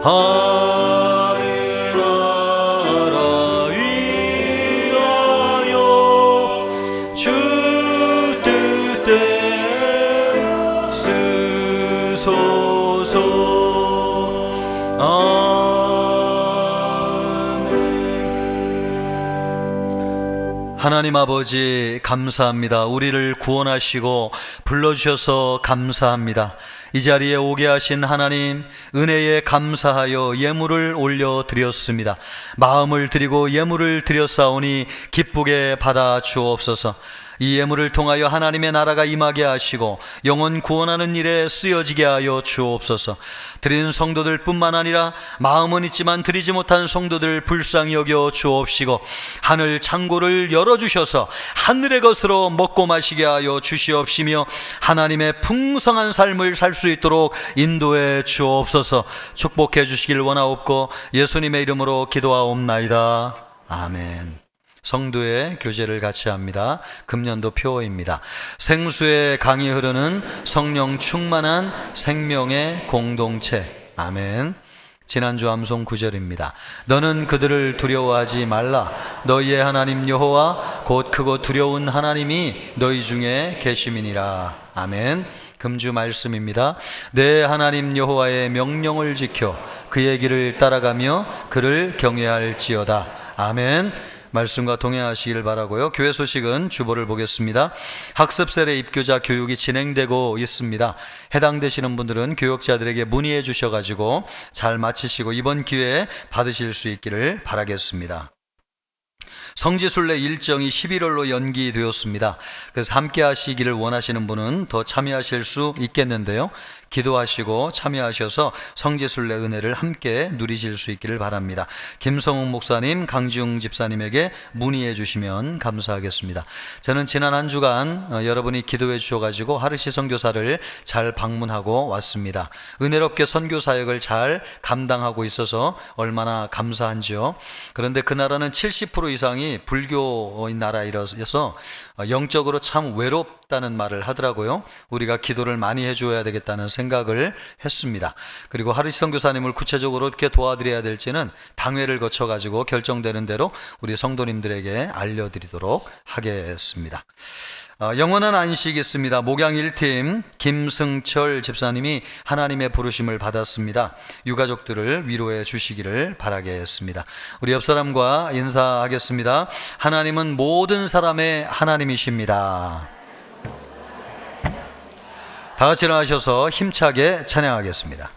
하늘 나라 위하여 주 뜻대로 쓰소서. 아멘. 하나님 아버지 감사합니다. 우리를 구원하시고 불러주셔서 감사합니다. 이 자리에 오게 하신 하나님 은혜에 감사하여 예물을 올려드렸습니다. 마음을 드리고 예물을 드렸사오니 기쁘게 받아 주옵소서. 이 예물을 통하여 하나님의 나라가 임하게 하시고 영혼 구원하는 일에 쓰여지게 하여 주옵소서. 드린 성도들 뿐만 아니라 마음은 있지만 드리지 못한 성도들 불쌍히 여겨 주옵시고 하늘 창고를 열어주셔서 하늘의 것으로 먹고 마시게 하여 주시옵시며 하나님의 풍성한 삶을 살 수 있도록 인도해 주옵소서. 축복해 주시길 원하옵고 예수님의 이름으로 기도하옵나이다. 아멘. 성도의 교제를 같이 합니다. 금년도 표어입니다. 생수의 강이 흐르는 성령 충만한 생명의 공동체. 아멘. 지난주 암송 9절입니다. 너는 그들을 두려워하지 말라. 너희의 하나님 여호와 곧 크고 두려운 하나님이 너희 중에 계심이니라. 아멘. 금주 말씀입니다. 내 하나님 여호와의 명령을 지켜 그의 길을 따라가며 그를 경외할지어다. 아멘. 말씀과 동행하시길 바라고요. 교회 소식은 주보를 보겠습니다. 학습 세례 입교자 교육이 진행되고 있습니다. 해당되시는 분들은 교육자들에게 문의해 주셔가지고 잘 마치시고 이번 기회에 받으실 수 있기를 바라겠습니다. 성지순례 일정이 11월로 연기되었습니다. 그래서 함께 하시기를 원하시는 분은 더 참여하실 수 있겠는데요. 기도하시고 참여하셔서 성지순례 은혜를 함께 누리실 수 있기를 바랍니다. 김성웅 목사님, 강지웅 집사님에게 문의해 주시면 감사하겠습니다. 저는 지난 한 주간 여러분이 기도해 주셔가지고 하르시 선교사를 잘 방문하고 왔습니다. 은혜롭게 선교 사역을 잘 감당하고 있어서 얼마나 감사한지요. 그런데 그 나라는 70% 이상이 불교인 나라이라서 영적으로 참 없다는 말을 하더라고요. 우리가 기도를 많이 해줘야 되겠다는 생각을 했습니다. 그리고 하루시 선교사님을 구체적으로 어떻게 도와드려야 될지는 당회를 거쳐가지고 결정되는 대로 우리 성도님들에게 알려드리도록 하겠습니다. 영원한 안식 있습니다. 목양 1팀 김승철 집사님이 하나님의 부르심을 받았습니다. 유가족들을 위로해 주시기를 바라겠습니다. 우리 옆 사람과 인사하겠습니다. 하나님은 모든 사람의 하나님이십니다. 다 같이 일어나셔서 힘차게 찬양하겠습니다.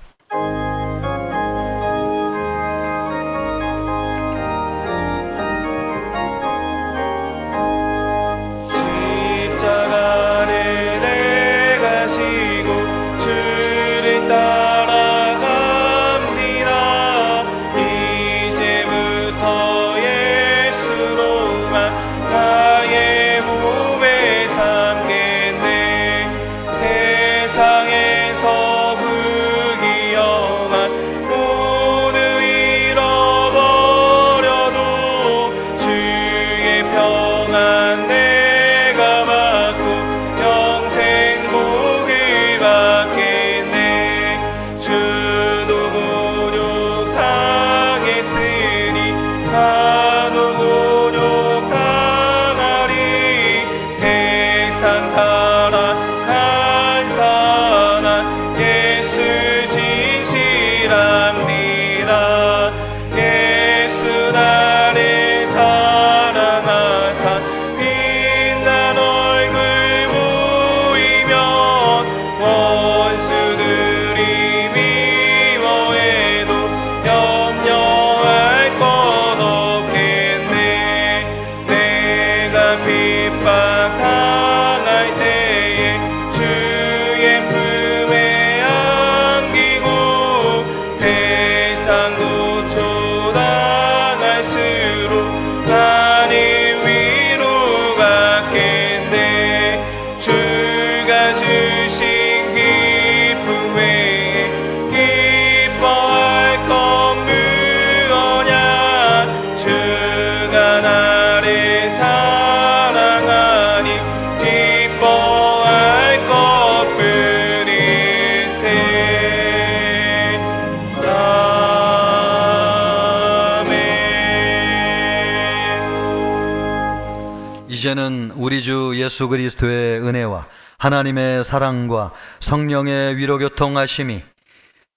이제는 우리 주 예수 그리스도의 은혜와 하나님의 사랑과 성령의 위로교통하심이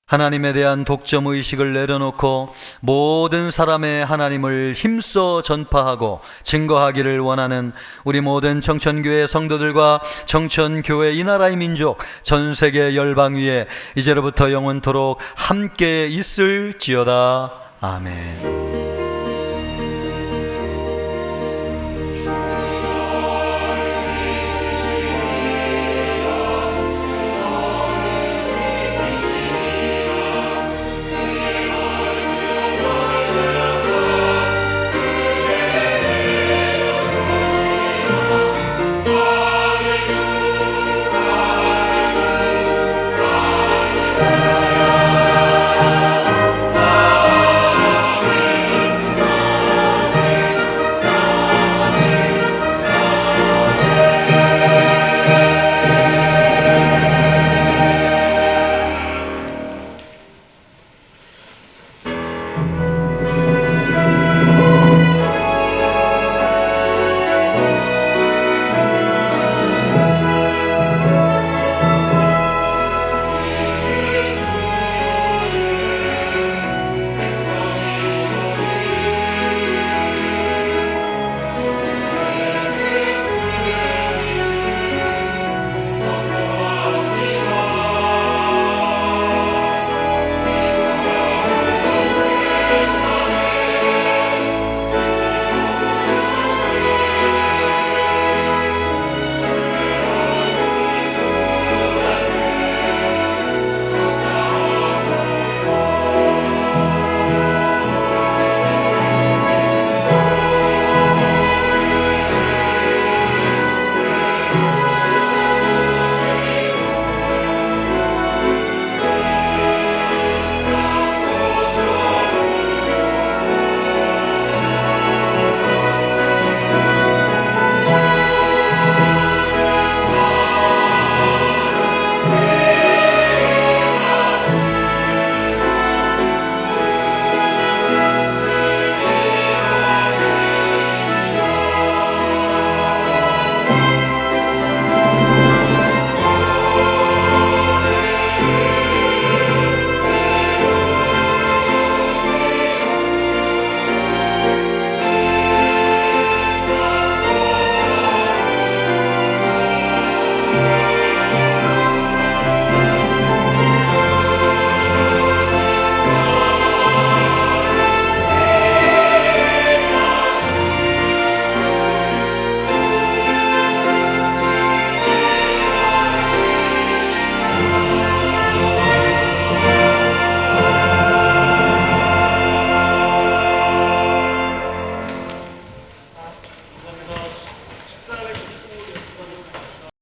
하나님에 대한 독점의식을 내려놓고 모든 사람의 하나님을 힘써 전파하고 증거하기를 원하는 우리 모든 청천교회 성도들과 청천교회 이 나라의 민족 전 세계 열방 위에 이제로부터 영원토록 함께 있을지어다. 아멘.